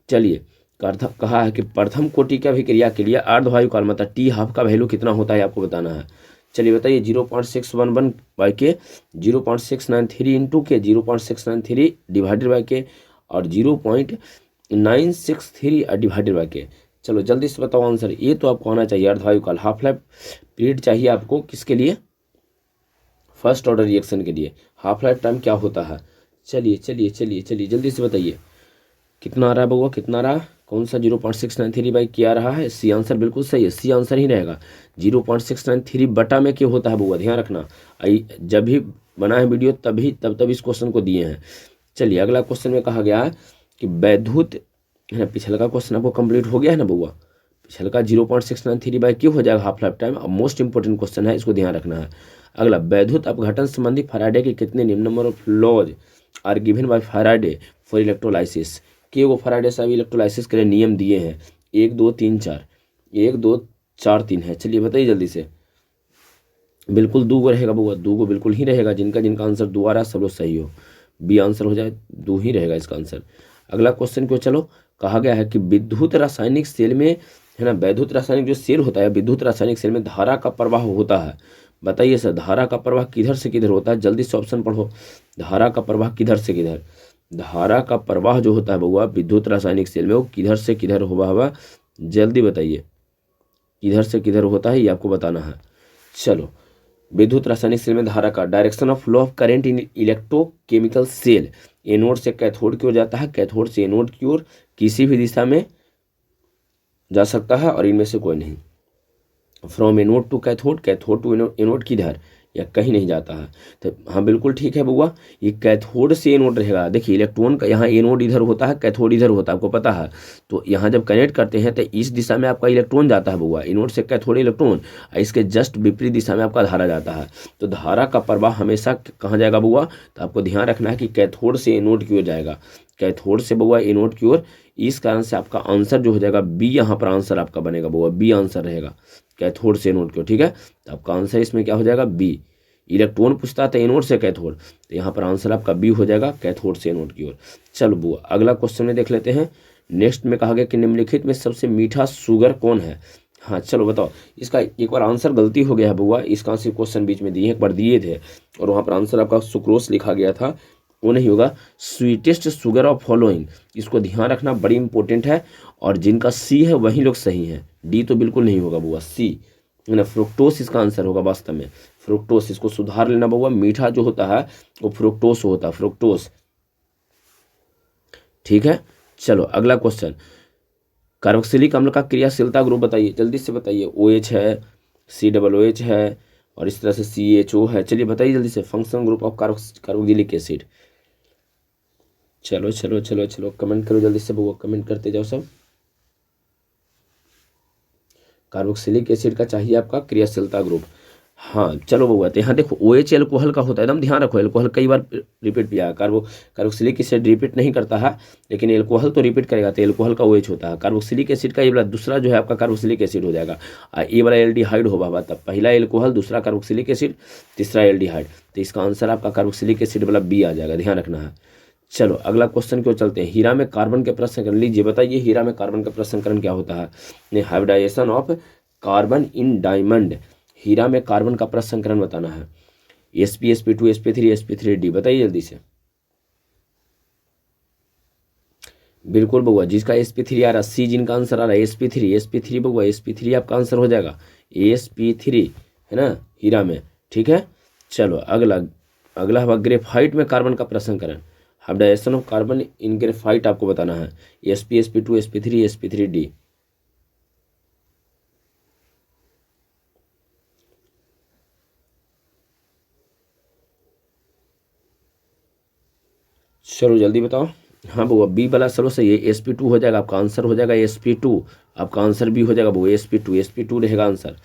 चलिए कहा है कि प्रथम कोटि की अभिक्रिया के लिए अर्धवायु कालमात्रा टी हाफ का वैल्यू कितना होता है आपको बताना है। चलिए बताइए 0.611 बाई के, 0.693 इंटू के, 0.693 डिवाइडेड बाई के, और 0.963 डिवाइडेड बाई के। चलो जल्दी से बताओ आंसर, ये तो आपको आना चाहिए अर्धवायु काल, हाफ लाइफ पीरियड चाहिए आपको, किसके लिए, फर्स्ट ऑर्डर रिएक्शन के लिए हाफ लाइफ टाइम क्या होता है। चलिए चलिए चलिए चलिए जल्दी से बताइए कितना आ रहा है बउआ, कितना आ रहा है, कौन सा 0.693 बाई क्या आ रहा है, सी आंसर बिल्कुल सही है, सी आंसर ही रहेगा। 0.693 बटा में क्यों होता है बउआ, ध्यान रखना, जब भी बना है वीडियो तब इस क्वेश्चन को दिए हैं। चलिए अगला क्वेश्चन में कहा गया है कि वैद्युत, है ना, पिछले का क्वेश्चन आपको कंप्लीट हो गया है ना बउआ, पिछले का 0.693 बाई क्यों हो जाएगा हाफ लाइफ टाइम, अब मोस्ट इंपॉर्टेंट क्वेश्चन है, इसको ध्यान रखना है। अगला, वैद्युत अपघटन संबंधी फैराडे के कितने नियम, number of laws are given by Faraday for electrolysis, के वो फैराडे साहब इलेक्ट्रोलाइसिस के लिए नियम दिए हैं, 1 2 3 4, 1 2 4 3 है। चलिए बताइए जल्दी से, बिल्कुल 2 गो रहेगा बउआ, 2 गो बिल्कुल ही रहेगा, जिनका आंसर 2 आ रहा है सब लोग सही हो, बी आंसर हो जाए, 2 ही रहेगा इसका आंसर। अगला क्वेश्चन को चलो, कहा गया है कि विद्युत रासायनिक सेल में, है ना, वैद्युत रासायनिक जो सेल होता है, विद्युत रासायनिक सेल में धारा का प्रवाह होता है, बताइए सर धारा का प्रवाह किधर से किधर होता है, जल्दी से ऑप्शन पढ़ो, धारा का प्रवाह किधर से किधर, धारा का प्रवाह जो होता है बउआ विद्युत रासायनिक सेल में वो किधर से किधर हुआ, जल्दी बताइए किधर से किधर होता है, ये आपको बताना है। चलो विद्युत रासायनिक सेल में धारा का direction of flow of current in electrochemical cell, anode से कैथोड की ओर जाता है, कैथोड से एनोड की ओर, किसी भी दिशा में जा सकता है, और इनमें से कोई नहीं। From anode to cathode, cathode to anode किधर, या कहीं नहीं जाता है। तो हाँ बिल्कुल ठीक है बउआ, ये कैथोड से एनोड रहेगा। देखिए इलेक्ट्रॉन का यहाँ एनोड इधर होता है, कैथोड इधर होता है, आपको पता है। तो यहाँ जब कनेक्ट करते हैं तो इस दिशा में आपका इलेक्ट्रॉन जाता है बउआ, एनोड से कैथोड इलेक्ट्रॉन, इसके जस्ट विपरीत दिशा में आपका धारा जाता है। तो धारा का प्रवाह हमेशा कहाँ जाएगा बउआ, तो आपको ध्यान रखना है कि कैथोड से एनोड की ओर जाएगा, कैथोड से बउआ एनोड की ओर। इस कारण से आपका आंसर जो हो जाएगा बी, यहाँ पर आंसर आपका बनेगा बउआ, बी आंसर रहेगा, कैथोड से एनोड की ओर। ठीक है, तो आपका आंसर इसमें क्या हो जाएगा, बी। इलेक्ट्रॉन पूछता था एनोड से कैथोड, तो यहाँ पर आंसर आपका बी हो जाएगा, कैथोड से एनोड की ओर। चलो बुआ अगला क्वेश्चन में देख लेते हैं। नेक्स्ट में कहा गया कि निम्नलिखित में सबसे मीठा शुगर कौन है। हाँ चलो बताओ, इसका एक बार आंसर गलती हो गया है बउआ, इसका से क्वेश्चन बीच में दिए, एक बार दिए थे और वहाँ पर आंसर आपका सुक्रोस लिखा गया था, वो नहीं होगा। स्वीटेस्ट शुगर ऑफ फॉलोइंग, इसको ध्यान रखना, बड़ी इंपॉर्टेंट है, और जिनका सी है वही लोग सही हैं, डी तो बिल्कुल नहीं होगा बउआ, सी है ना, फ्रुक्टोस इसका आंसर होगा वास्तव में, फ्रुक्टोस। इसको सुधार लेना बउआ, मीठा जो होता है वो फ्रुक्टोस होता है, फ्रुक्टोस। ठीक है, चलो अगला क्वेश्चन, कार्बोक्सिलिक अम्ल का क्रियाशीलता ग्रुप बताइए, जल्दी से बताइए। OH है, COOH है, और इस तरह से CHO है। चलिए बताइए जल्दी से, functional group of carboxylic acid. चलो चलो चलो चलो कमेंट करो जल्दी से बउआ, कमेंट करते जाओ सब। कार्बोक्सिलिक एसिड का चाहिए आपका क्रियाशीलता ग्रुप। हाँ चलो बउआ, तो यहाँ देखो OH एल्कोहल का होता है, एकदम ध्यान रखो, एल्कोहल कई बार रिपीट किया है, कार्बोक्सिलिक एसिड रिपीट नहीं करता है, लेकिन एल्कोहल तो रिपीट करेगा, तो एल्कोहल का OH होता है। कार्बोक्सिलिक एसिड का ये वाला दूसरा जो है आपका कार्बोक्सिलिक एसिड हो जाएगा, ये वाला एल्डिहाइड होगा, तब पहला एल्कोहल, दूसरा कार्बोक्सिलिक एसिड, तीसरा एल्डिहाइड, तो इसका आंसर आपका कार्बोक्सिलिक एसिड वाला बी आ जाएगा, ध्यान रखना है। चलो अगला क्वेश्चन क्यों चलते हैं। हीरा में कार्बन के प्रसंस्करण, लीजिए बताइए हीरा में कार्बन का प्रसंस्करण क्या होता है। Hybridisation of carbon in diamond, हीरा में कार्बन का प्रसंस्करण बताना है। sp sp2 sp3 sp3d, बताइए जल्दी से। बिल्कुल बउआ, जिसका sp3 आ रहा, सी जिनका आंसर आ रहा है sp3 बउआ, sp3 आपका आंसर हो जाएगा, sp3 है ना हीरा में, ठीक है। चलो अगला है ग्रेफाइट में कार्बन का प्रसंस्करण, hybridization of carbon in graphite आपको बताना है, sp sp2 sp3 sp3d। चलो जल्दी बताओ। हाँ बउआ, बी वाला चलो सही है, sp2 हो जाएगा आपका आंसर, हो जाएगा sp2, आपका आंसर भी हो जाएगा बउआ, sp2 रहेगा आंसर,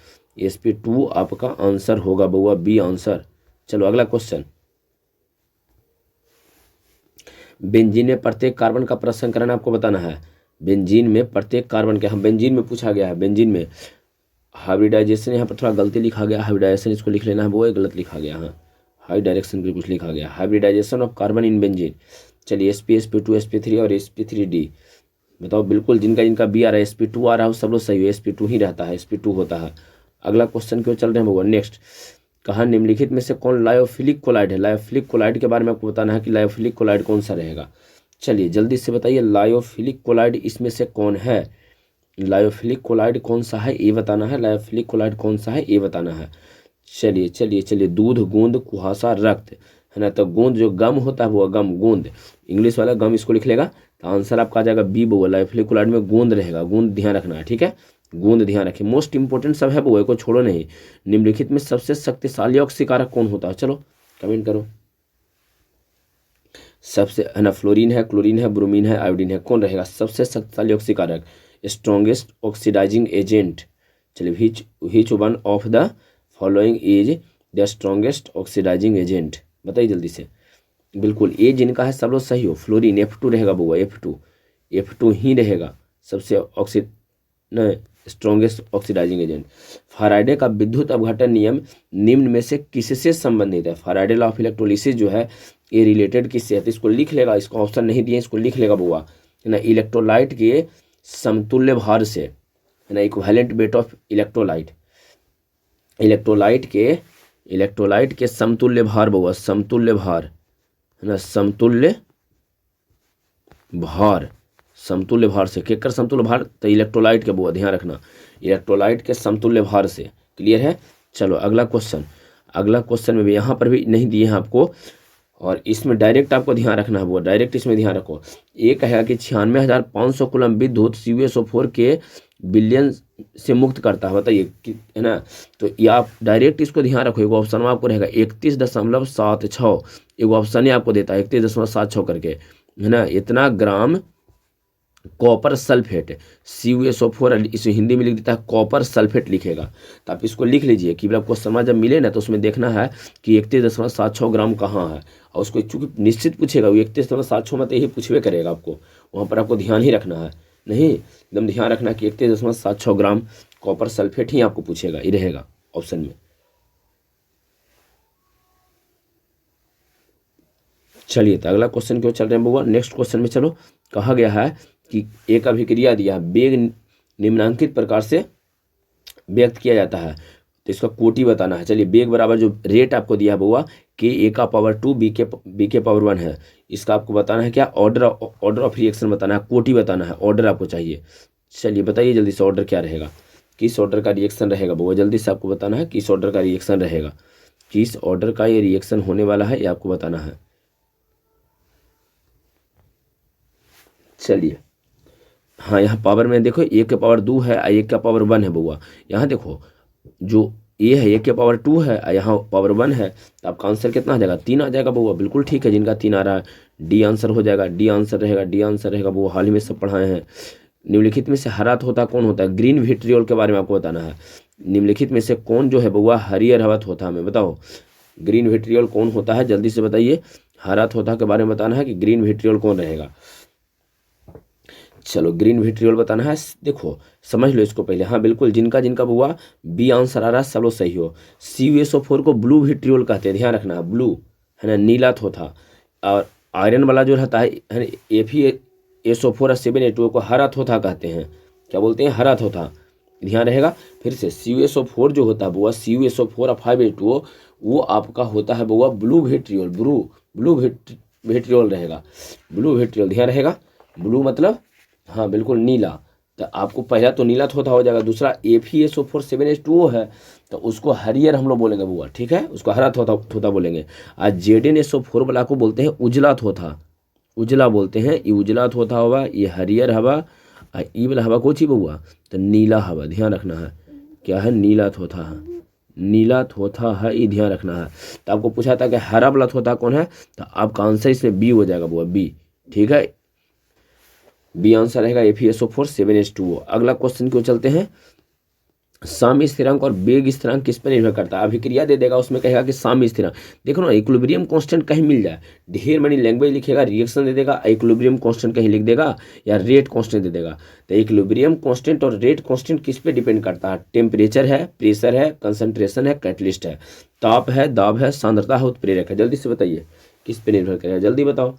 sp2 आपका आंसर होगा बउआ, बी आंसर। चलो अगला क्वेश्चन, बेंजीन में प्रत्येक कार्बन का प्रसंस्करण आपको बताना है। बेंजीन में प्रत्येक कार्बन के, हम बेंजीन में पूछा गया है, बेंजीन में हाइब्रिडाइजेशन, यहाँ पर थोड़ा गलती लिखा गया, हाइब्रिडाइजेशन इसको लिख लेना है, वो गलत लिखा गया, हाँ हाई डायरेक्शन पे कुछ लिखा गया, hybridization of carbon in benzene. चलिए sp sp2 sp3 और sp3d बताओ, बिल्कुल जिनका जिनका बी आ रहा है, sp2 आ रहा है, सब लोग सही है, sp2 ही रहता है, sp2 होता है। अगला क्वेश्चन क्यों चल रहे हैं भगवान, नेक्स्ट, कहा निम्नलिखित में से कौन लायोफिलिक कोलाइड है। लायोफिलिक कोलाइड के बारे में आपको बताना है कि लायोफिलिक कोलाइड कौन सा रहेगा। चलिए जल्दी से बताइए, लायोफिलिक कोलाइड इसमें से कौन है, लायोफिलिक कोलाइड कौन सा है ये बताना है, लायोफिलिक कोलाइड कौन सा है ये बताना है। चलिए चलिए चलिए, दूध, गूंद, कुहासा, रक्त, है ना, तो गूंद जो गम होता है वो गम, गूंद, इंग्लिश वाला गम इसको लिख लेगा, तो आंसर आपका आ जाएगा बी बउआ, लायोफिलिक कोलाइड में गूंद रहेगा, गूंद ध्यान रखना है, ठीक है, गूंद ध्यान रखिए, मोस्ट इंपोर्टेंट सब है बउआ को छोड़ो नहीं। निम्नलिखित में सबसे शक्तिशाली ऑक्सीकारक कौन होता है, चलो कमेंट करो। सबसे, है ना, फ्लोरीन है, क्लोरीन है, ब्रोमीन है, आयोडीन है, कौन रहेगा सबसे शक्तिशाली ऑक्सीकारक, स्ट्रॉन्गेस्ट ऑक्सीडाइजिंग एजेंट। चलिए which one of the following is the strongest oxidizing agent, बताइए जल्दी से। बिल्कुल ए जिनका है सब लोग सही हो, फ्लोरीन F2 रहेगा बउआ, F2 ही रहेगा सबसे स्ट्रॉन्गेस्ट ऑक्सीडाइजिंग एजेंट। फाराडे का विद्युत अपघटन नियम निम्न में से किससे संबंधित है। फाराडे लॉ ऑफ इलेक्ट्रोलिसिस जो है ये रिलेटेड किससे है, तो इसको लिख लेगा, इसको ऑप्शन नहीं दिए, इसको लिख लेगा बउआ, है ना, इलेक्ट्रोलाइट के समतुल्य भार से, है ना, equivalent weight of electrolyte, electrolyte के समतुल्य भार बउआ, समतुल्य भार, है ना, समतुल्य भार से, केकर समतुल्य भार, तो इलेक्ट्रोलाइट के बउआ ध्यान रखना, इलेक्ट्रोलाइट के समतुल्य भार से, क्लियर है। चलो अगला क्वेश्चन में भी यहाँ पर भी नहीं दिए हैं आपको, और इसमें डायरेक्ट आपको ध्यान रखना है वो, डायरेक्ट इसमें ध्यान रखो। ये कहेगा कि 96,500 कूलम विद्युत CuSO4 के बिलियन से मुक्त करता है, बताइए है ना, तो ये आप डायरेक्ट इसको ध्यान रखो। एक ऑप्शन में आपको रहेगा 31.76, एक ऑप्शन ही आपको देता है 31.76 करके, है ना, इतना ग्राम कॉपर सल्फेट, CuSO4, इसे हिंदी में लिख देता है कॉपर सल्फेट लिखेगा, तो आप इसको लिख लीजिए कि आपको समय जब मिले ना तो उसमें देखना है कि 31.76 ग्राम कहाँ है, और उसको चूंकि निश्चित पूछेगा, वो 31.76 में तो यही पूछवे करेगा आपको, वहाँ पर आपको ध्यान ही रखना है, नहीं एकदम ध्यान रखना कि 31.76 ग्राम कॉपर सल्फेट ही आपको पूछेगा, ये रहेगा ऑप्शन में। चलिए तो अगला क्वेश्चन क्यों चल रहे हैं बउआ, नेक्स्ट क्वेश्चन में चलो, कहा गया है कि एक अभिक्रिया दिया है, बेग निम्नांकित प्रकार से व्यक्त किया जाता है, तो इसका कोटि बताना है। चलिए बेग बराबर जो रेट आपको दिया है बउआ, Ka⁻2 Bk⁻1 है, इसका आपको बताना है क्या, ऑर्डर ऑफ रिएक्शन बताना है, कोटि बताना है, ऑर्डर आपको चाहिए। चलिए बताइए जल्दी से ऑर्डर क्या रहेगा, किस ऑर्डर का रिएक्शन रहेगा बउआ, जल्दी से आपको बताना है किस ऑर्डर का रिएक्शन रहेगा, किस ऑर्डर का ये रिएक्शन होने वाला है ये आपको बताना है। चलिए हाँ, यहाँ पावर में देखो A⁻2 है, A⁻1 है बउआ, यहाँ देखो जो ए है A⁻2 है, यहाँ पावर 1 है, तो आपका आंसर कितना आ जाएगा, 3 आ जाएगा बउआ, बिल्कुल ठीक है, जिनका 3 आ रहा है डी आंसर हो जाएगा, डी आंसर रहेगा वो हाल ही में सब पढ़ाए हैं। निम्नलिखित में से हरा तोता कौन होता है, ग्रीन विट्रियोल के बारे में आपको बताना है। निम्नलिखित में से कौन जो है बउआ हरियर हवा थोथा में, बताओ ग्रीन विट्रियोल कौन होता है, जल्दी से बताइए। हरा थोथा के बारे में बताना है कि ग्रीन विट्रियोल कौन रहेगा। चलो ग्रीन विट्रियोल बताना है, देखो समझ लो इसको पहले। हाँ बिल्कुल, जिनका जिनका बउआ बी आंसर आ रहा है सब लोग सही हो। CuSO4 को ब्लू विट्रियोल कहते हैं, ध्यान रखना है, ब्लू है ना, नीला थोथा। और आयरन वाला जो रहता है FeSO4 और 7H2O को हरा थोथा कहते हैं, क्या बोलते हैं, हरा थोथा, ध्यान रहेगा। फिर से CuSO4 जो होता है बउआ, CuSO4 और 5H2O वो आपका होता है बउआ ब्लू विट्रियोल, ब्लू विट्रियोल रहेगा, ब्लू विट्रियोल, ध्यान रहेगा। ब्लू मतलब हाँ बिल्कुल नीला, तो आपको पहला तो नीला थोथा हो जाएगा, दूसरा FeSO4 7H2O है तो उसको हरियर हम लोग बोलेंगे बुआ, ठीक है, उसको हरा थोथा बोलेंगे। आज ZnSO4 वाला को बोलते हैं उजला थोथा, उजला बोलते हैं, ये उजला थोथा हुआ, ये हरियर हवा, और ई वाला हवा कौन सी बुआ, तो नीला हवा, ध्यान रखना है, क्या है, नीला थोथा है, नीला थोथा है, ये ध्यान रखना है। तो आपको पूछा था कि हरा वाला थोथा कौन है, तो आपका आंसर इसमें बी हो जाएगा बुआ, बी, ठीक है, बी आंसर रहेगा FeSO4 7H2O। अगला क्वेश्चन क्यों चलते हैं, साम्य स्थिरांक और वेग स्थिरांक किस पर निर्भर करता है। अभिक्रिया दे देगा, उसमें कहेगा कि साम्य स्थिरांक, देखो ना इक्विलिब्रियम कांस्टेंट कहीं मिल जाए, ढेर मनी लैंग्वेज लिखेगा, रिएक्शन दे देगा, इक्विलिब्रियम कांस्टेंट कहीं लिख देगा या रेट कांस्टेंट दे देगा। तो इक्विलिब्रियम कांस्टेंट और रेट कांस्टेंट किस पे डिपेंड करता है, टेम्परेचर है, प्रेशर है, कंसंट्रेशन है, कैटलिस्ट है, ताप है, दाब है, सांद्रता है, उत्प्रेरक है, जल्दी से बताइए किस पे निर्भर करेगा, जल्दी बताओ।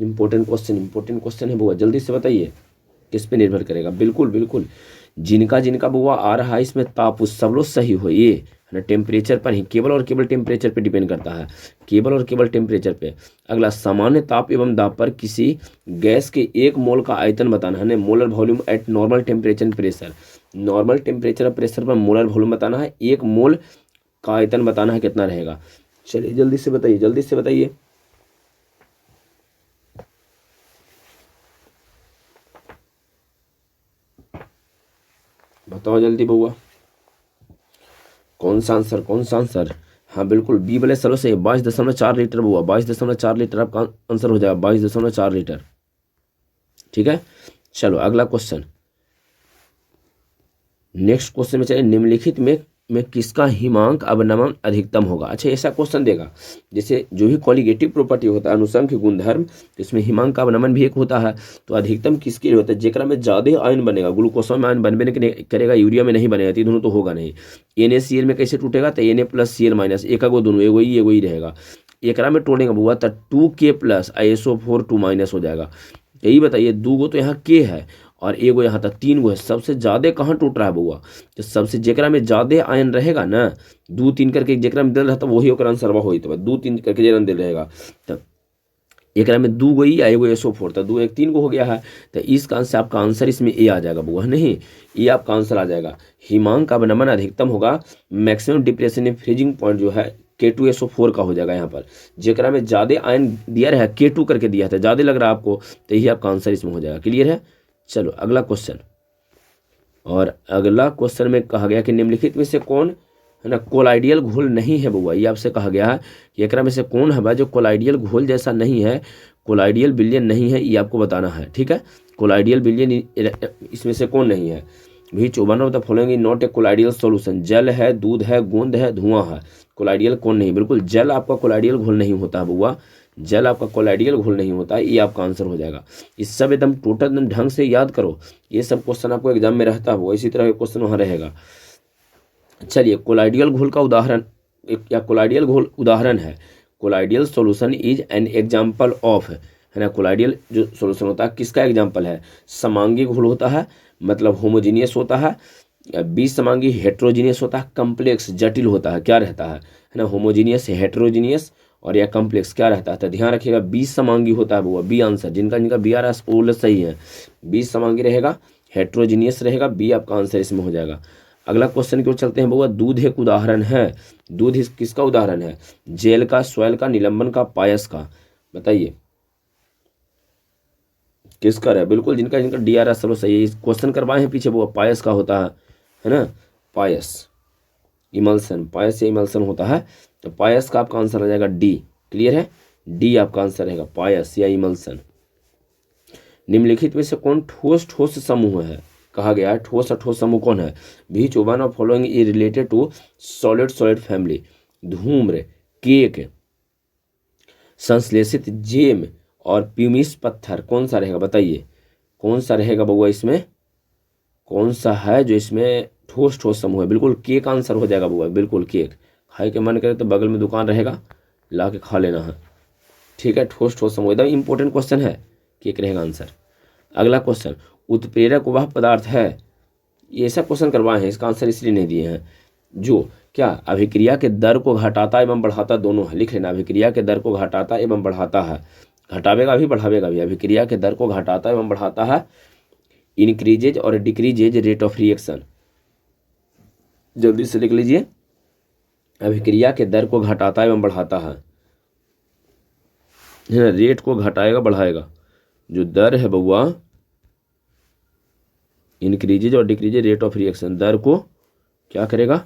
इंपॉर्टेंट क्वेश्चन है बुआ, जल्दी से बताइए किस पे निर्भर करेगा। बिल्कुल बिल्कुल, जिनका जिनका बुआ आ रहा है इसमें ताप उस सब लोग सही हो, ये है ना, टेम्परेचर पर ही, केवल और केवल टेम्परेचर पे डिपेंड करता है, केवल और केवल टेम्परेचर पे। अगला, सामान्य ताप एवं दाब पर किसी गैस के 1 मोल का आयतन बताना है, molar volume at normal temperature and pressure, normal temperature और प्रेशर पर मोलर वॉल्यूम बताना है, 1 मोल का आयतन बताना है कितना रहेगा। चलिए जल्दी से बताइए, जल्दी से बताइए। बताओ जल्दी बउआ, कौन सा आंसर, कौन सा आंसर, हाँ बिल्कुल बी वाले सरो से 22.4 लीटर बुआ, 22.4 लीटर आपका आंसर हो जाएगा, 22.4 लीटर, ठीक है। चलो अगला क्वेश्चन, नेक्स्ट क्वेश्चन में चलिए, निम्नलिखित में किसका हिमांक अवनमन अधिकतम होगा। अच्छा ऐसा क्वेश्चन देगा, जैसे जो भी कॉलिगेटिव प्रॉपर्टी होता है, अनुसंख्य गुणधर्म, तो इसमें हिमांक का अवनमन भी एक होता है, तो अधिकतम किसके लिए होता है, जेकरा में ज्यादा आयन बनेगा, ग्लूकोसो में आयन बनबे करेगा, यूरिया में नहीं बनेगा, तो दोनों तो होगा नहीं। NaCl में कैसे टूटेगा, तो Na+Cl- एक को दोनों, एगो ही रहेगा, एकरा में तोड़ेगा बुआ तो 2K+ SO4 2- हो जाएगा। यही बताइए, 2 गो तो यहाँ के है और एगो यहाँ तक 3 गो है, सबसे ज्यादा कहाँ टूट रहा है बउआ, तो सबसे जेकरा में ज्यादा आयन रहेगा ना, 2-3 करके जेकरा में दिल रहता वही ओकर आंसर हो, तो 2-3 करके जेकरा में दिल रहेगा, तो एकरा में 2 गो या एगो SO4, तो 2 1 3 गो हो गया है, तो इस कारण से आपका आंसर इसमें ए आ जाएगा बउआ, नहीं ये आपका आंसर आ जाएगा। हिमांक का अवनमन अधिकतम होगा, maximum depression in freezing point जो है K2SO4 का हो जाएगा, यहाँ पर जेकरा में ज्यादा आयन दिया रहा है, K2 करके दिया था, ज्यादा लग रहा है आपको, तो यही आपका आंसर इसमें हो जाएगा, क्लियर है। चलो अगला क्वेश्चन, और अगला क्वेश्चन में कहा गया कि निम्नलिखित में से कौन है ना कोलाइडियल घोल नहीं है बउआ, ये आपसे कहा गया है कि एकरा में से कौन है जो कोलाइडियल घोल जैसा नहीं है, कोलाइडियल विलयन नहीं है, ये आपको बताना है, ठीक है। कोलाइडियल विलयन इसमें से कौन नहीं है, भी 54 of the following not a colloidal solution, जल है, दूध है, गोंद है, धुआं है, कोलाइडियल कौन नहीं, बिल्कुल जल आपका कोलाइडियल घोल नहीं होता है बउआ, जल आपका कोलाइडियल घोल नहीं होता है, ये आपका आंसर हो जाएगा। इस सब एकदम टोटल ढंग से याद करो, ये सब क्वेश्चन आपको एग्जाम में रहता है, इसी तरह क्वेश्चन वहाँ रहेगा। चलिए कोलाइडियल घोल का उदाहरण, या कोलाइडियल घोल उदाहरण है, colloidal solution is an example of, है ना, कोलाइडियल जो सॉल्यूशन होता है किसका एग्जाम्पल है, समांगी घोल होता है, मतलब होमोजीनियस होता है, बीसमांगी हेट्रोजीनियस होता है, कम्प्लेक्स जटिल होता है, क्या रहता है ना, होमोजीनियस, हेट्रोजीनियस और या कम्प्लेक्स क्या रहता है, तो ध्यान रखिएगा 20 समांगी होता है वो, बी आंसर, जिनका जिनका बी आ रहा है वो सही है, 20 समांगी रहेगा, हेट्रोजीनियस रहेगा, बी आपका आंसर इसमें हो जाएगा। अगला क्वेश्चन की ओर चलते हैं बउआ, दूध एक उदाहरण है, दूध किसका उदाहरण है, जेल का, स्वैल का, निलंबन का, पायस का, बताइए किसका है, बिल्कुल जिनका जिनका DRS सब सही है, क्वेश्चन करवाए हैं पीछे बउआ, पायस का होता है ना, पायस, इमल्सन, पायस या इमल्सन होता है, तो पायस का आपका आंसर आ जाएगा डी, क्लियर है, डी आपका आंसर रहेगा, पायस या इमल्सन। निम्नलिखित में से कौन ठोस ठोस समूह है, कहा गया है ठोस और ठोस समूह कौन है? Which one of following is related to solid solid family? धूम्र, केक, संश्लेषित जेम और प्यूमिस पत्थर, कौन सा रहेगा बताइए? कौन सा रहेगा बउआ इसमें? कौन सा है जो इसमें ठोस ठोस समूह है? बिल्कुल केक आंसर हो जाएगा बउआ, बिल्कुल केक। खाए के मन करे तो बगल में दुकान रहेगा, ला के खा लेना है। ठीक है, ठोस ठोस समूह एकदम इंपॉर्टेंट क्वेश्चन है, केक रहेगा आंसर। अगला क्वेश्चन, उत्प्रेरक वह पदार्थ है, ये ऐसा क्वेश्चन करवाए हैं, इसका आंसर इसलिए नहीं दिए हैं, जो क्या अभिक्रिया के दर को घटाता एवं बढ़ाता दोनों है। लिख लेना, अभिक्रिया के दर को घटाता एवं बढ़ाता है, घटावेगा भी बढ़ावेगा भी। अभिक्रिया के दर को घटाता एवं बढ़ाता है, इंक्रीजेज और डिक्रीजेज रेट ऑफ रिएक्शन। जल्दी से लिख लीजिए, अभिक्रिया के दर को घटाता एवं बढ़ाता है, रेट को घटाएगा बढ़ाएगा। जो दर है बउआ, इंक्रीजेज और डिक्रीजेज रेट ऑफ रिएक्शन, दर को क्या करेगा?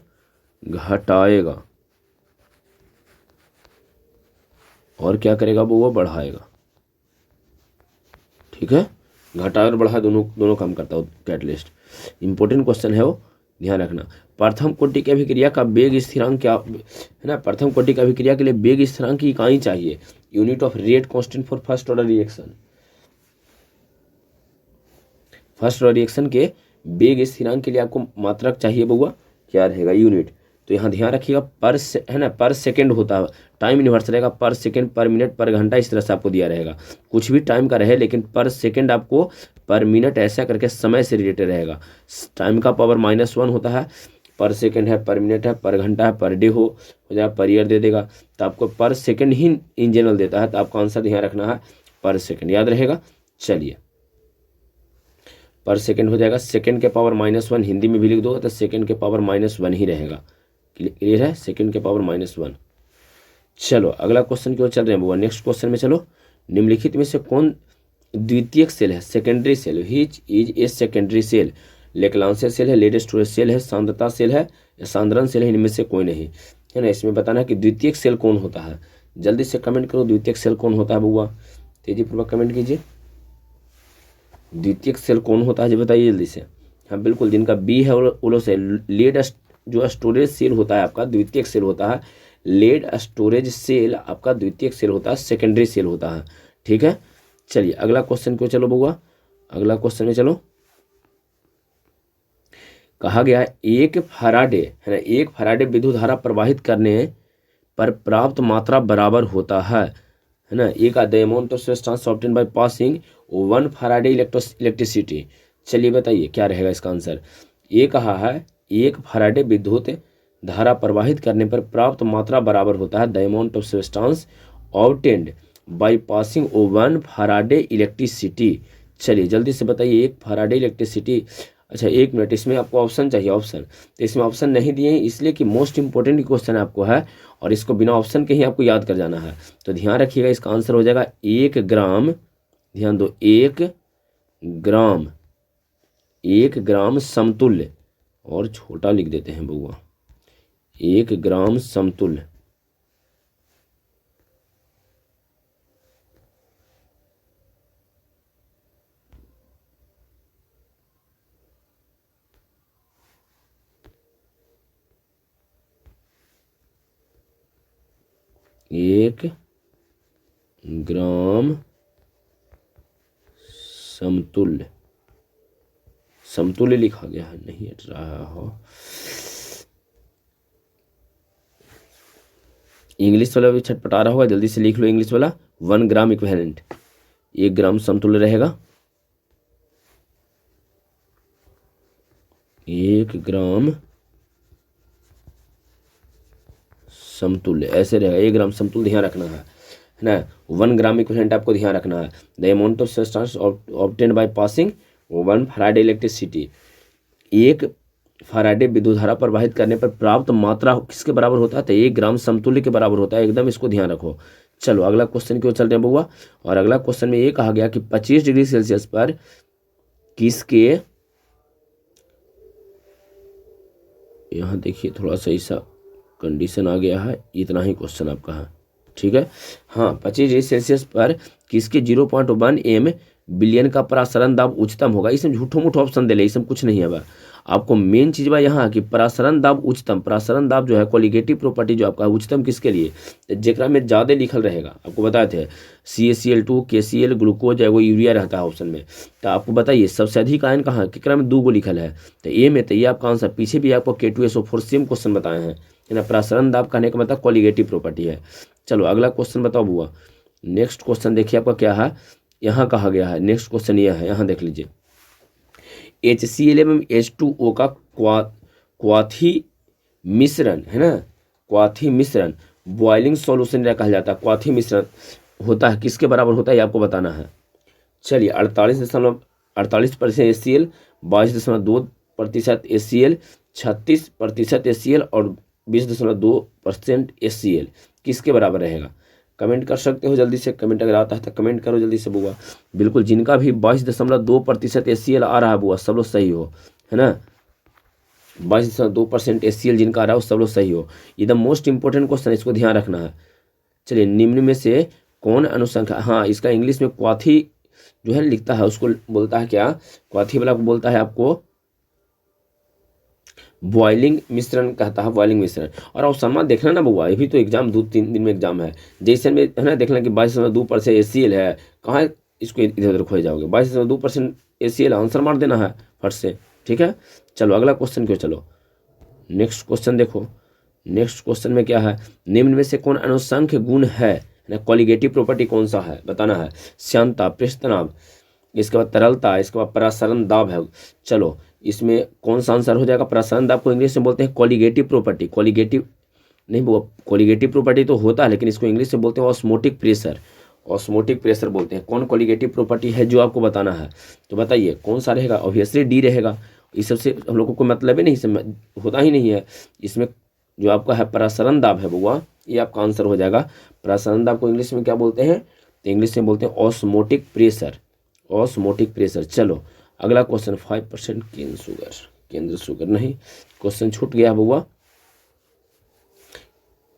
घटाएगा। और क्या करेगा बउआ? बढ़ाएगा। ठीक है, घटा और बढ़ा दोनों काम करता है कैटलिस्ट। इंपॉर्टेंट क्वेश्चन है वो, ध्यान रखना। प्रथम कोटि की अभिक्रिया का वेग स्थिरांक क्या है ना? प्रथम कोटि की अभिक्रिया के लिए वेग स्थिरांक की इकाई चाहिए, unit of rate constant for first order reaction. First order reaction के वेग स्थिरांक के लिए आपको मात्रक चाहिए बउआ, क्या रहेगा? यूनिट। तो यहाँ ध्यान रखिएगा, पर सेकंड होता है, टाइम यूनिवर्स रहेगा, पर सेकंड, पर मिनट, पर घंटा, इस तरह से आपको दिया रहेगा। कुछ भी टाइम का रहे, लेकिन पर सेकंड आपको, पर मिनट, ऐसा करके समय से रिलेटेड रहेगा। टाइम का पावर -1 होता है, पर सेकंड है, पर मिनट है, पर घंटा है, पर डे हो जाएगा, पर ईयर दे देगा, तो आपको पर सेकंड ही इन जनरल देता है, तो आपका आंसर ध्यान रखना है पर सेकंड, याद रहेगा। चलिए, पर सेकंड हो जाएगा, सेकंड के पावर -1 हिंदी में भी लिख दो तो सेकंड के पावर -1 ही रहेगा। क्लियर है, सेकंड के पावर -1। चलो अगला क्वेश्चन की ओर चल रहे हैं बुआ। नेक्स्ट क्वेश्चन में चलो, निम्नलिखित में से कौन द्वितीयक सेल है? Secondary cell, which is a secondary cell? Leclanché cell है, लेड स्टोरेज सेल है, सांद्रता सेल है या सांद्रण सेल है? इनमें से कोई नहीं है ना। इसमें बताना है कि द्वितीयक सेल कौन होता है। जल्दी से कमेंट करो, द्वितीयक सेल कौन होता है बुआ? तेजी पूर्वक कमेंट कीजिए, द्वितीयक सेल कौन होता है जी बताइए जल्दी से। हाँ बिल्कुल, जिनका बी है वो से लेड जो स्टोरेज सेल होता है आपका द्वितीयक सेल होता है। लेड स्टोरेज सेल आपका द्वितीयक सेल होता है, सेकेंडरी सेल होता है। ठीक है, चलिए अगला क्वेश्चन क्यों, चलो बउआ अगला क्वेश्चन में चलो। कहा गया है एक फैराडे है ना, एक फैराडे विद्युत धारा प्रवाहित करने पर प्राप्त मात्रा बराबर होता है ना। एक the amount of substance obtain by passing 1 Faraday electricity. चलिए बताइए क्या रहेगा इसका आंसर। ये कहा है एक फैराडे विद्युत धारा प्रवाहित करने पर प्राप्त मात्रा बराबर होता है the amount of substance obtained by passing 1 Faraday electricity. चलिए जल्दी से बताइए, एक फैराडे इलेक्ट्रिसिटी। अच्छा एक मिनट, इसमें आपको ऑप्शन चाहिए, ऑप्शन तो इसमें ऑप्शन नहीं दिए हैं इसलिए कि मोस्ट इंपॉर्टेंट क्वेश्चन आपको है और इसको बिना ऑप्शन के ही आपको याद कर जाना है। तो ध्यान रखिएगा, इसका आंसर हो जाएगा 1 ग्राम, ध्यान दो 1 ग्राम, 1 ग्राम समतुल्य, और छोटा लिख देते हैं बउआ, 1 ग्राम समतुल्य। एक ग्राम समतुल्य, समतुल्य लिखा गया है, नहीं हट रहा हो। इंग्लिश वाला भी छटपटा रहा होगा, जल्दी से लिख लो इंग्लिश वाला। 1 ग्राम इक्विवेलेंट, 1 ग्राम समतुल्य रहेगा, 1 ग्राम समतुल्य ऐसे रहेगा, 1 ग्राम समतुल्य ध्यान रखना है ना। 1 ग्राम इक्विवेलेंट आपको ध्यान रखना है the amount of substance obtained by passing 1 Faraday electricity. एक फैराडे विद्युत धारा प्रवाहित करने पर प्राप्त मात्रा किसके बराबर होता है? तो 1 ग्राम समतुल्य के बराबर होता है, एकदम इसको ध्यान रखो। चलो अगला क्वेश्चन की ओर चलते हैं बउआ। और अगला क्वेश्चन में ये कहा गया कि 25 डिग्री सेल्सियस पर किसके, यहाँ देखिए थोड़ा सा ऐसा कंडीशन आ गया है, इतना ही क्वेश्चन आपका है, ठीक है। हाँ 25 डिग्री सेल्सियस पर किसके 0.1 m बिलियन का प्रसारण दाब उच्चतम होगा। इसमें झूठो मूठो ऑप्शन दे ले, इसमें कुछ नहीं है बा। आपको मेन चीज बा यहाँ कि प्रसारण दाब उच्चतम, प्रसारण दाब जो है कोलिगेटिव प्रॉपर्टी जो आपका उच्चतम किसके लिए, जेकरा में ज्यादा लिखल रहेगा। आपको बताए थे CaCl2 KCl ग्लूकोज एगो यूरिया रहता है ऑप्शन में। तो आपको बताइए सबसे अधिक आयन कहाँ है, केकरा में 2 गो लिखल है, तो ए में। तो ये आपका आंसर, पीछे भी आपको K2SO4 सेम क्वेश्चन बताए हैं, है ना। प्रसारण दाब कहने का मतलब कोलिगेटिव प्रॉपर्टी है। चलो अगला क्वेश्चन बताओ बुआ। नेक्स्ट क्वेश्चन देखिए आपका क्या है, यहाँ कहा गया है। नेक्स्ट क्वेश्चन यह है, यहाँ देख लीजिए। HCl एवं H2O का क्वाथी मिश्रण, है ना, क्वाथी मिश्रण बॉइलिंग सॉल्यूशन कहा जाता है। क्वाथी मिश्रण होता है किसके बराबर होता है, ये आपको बताना है। चलिए 48% HCl, 22.2% HCl, 36% HCl और 20.2% HCl किसके बराबर रहेगा। कमेंट कर सकते हो जल्दी से, कमेंट अगर आता है तो कमेंट करो जल्दी से बुआ। बिल्कुल जिनका भी 22.2% HCl आ रहा है बुआ सब लोग सही हो, है ना। 22.2% HCl जिनका आ रहा है वो सब लोग सही हो। ये द मोस्ट इंपॉर्टेंट क्वेश्चन, इसको ध्यान रखना है। चलिए निम्न में से कौन अनुसंख्या, हाँ इसका इंग्लिश में क्वाथी जो है लिखता है उसको बोलता है क्या, क्वाथी वाला को बोलता है आपको बॉइलिंग मिश्रण कहता है, बॉइलिंग मिश्रण। और ऑप्शन देखना ना बुआ, ये भी तो एग्जाम 2-3 दिन में एग्जाम है। जैसे में है ना देखना कि 22.2% HCl है, कहाँ इसको इधर उधर खोए जाओगे। 22.2% HCl आंसर मार देना है फट से, ठीक है। चलो अगला क्वेश्चन क्यों, चलो नेक्स्ट क्वेश्चन देखो। नेक्स्ट क्वेश्चन में क्या है, निम्न में से कौन अनुसंख्य गुण है ना, कोलिगेटिव प्रॉपर्टी कौन सा है बताना है। श्यानता, पृष्ठ तनाव, इसके बाद तरलता, इसके बाद प्रसारण दाब है। चलो इसमें कौन सा आंसर हो जाएगा, प्रसारण दाब को इंग्लिश में बोलते हैं कोलिगेटिव प्रॉपर्टी। कोलिगेटिव नहीं वो कोलिगेटिव प्रॉपर्टी तो होता है, लेकिन इसको इंग्लिश में बोलते हैं ऑस्मोटिक प्रेशर, ऑस्मोटिक प्रेशर बोलते हैं। कौन कोलिगेटिव प्रॉपर्टी है जो आपको बताना है, तो बताइए कौन सा रहेगा। ऑब्वियसली डी रहेगा। इस सबसे हम लोगों को मतलब ही नहीं, इसमें होता ही नहीं है। इसमें जो आपका है प्रसारण दाब है बुआ, ये आपका आंसर हो जाएगा। प्रसारण दाब को इंग्लिश में क्या बोलते हैं, तो इंग्लिश में बोलते हैं ऑस्मोटिक प्रेशर, ऑस्मोटिक प्रेशर। चलो अगला क्वेश्चन, 5% केंद्र शुगर, केंद्र शुगर नहीं, क्वेश्चन छूट गया बुआ।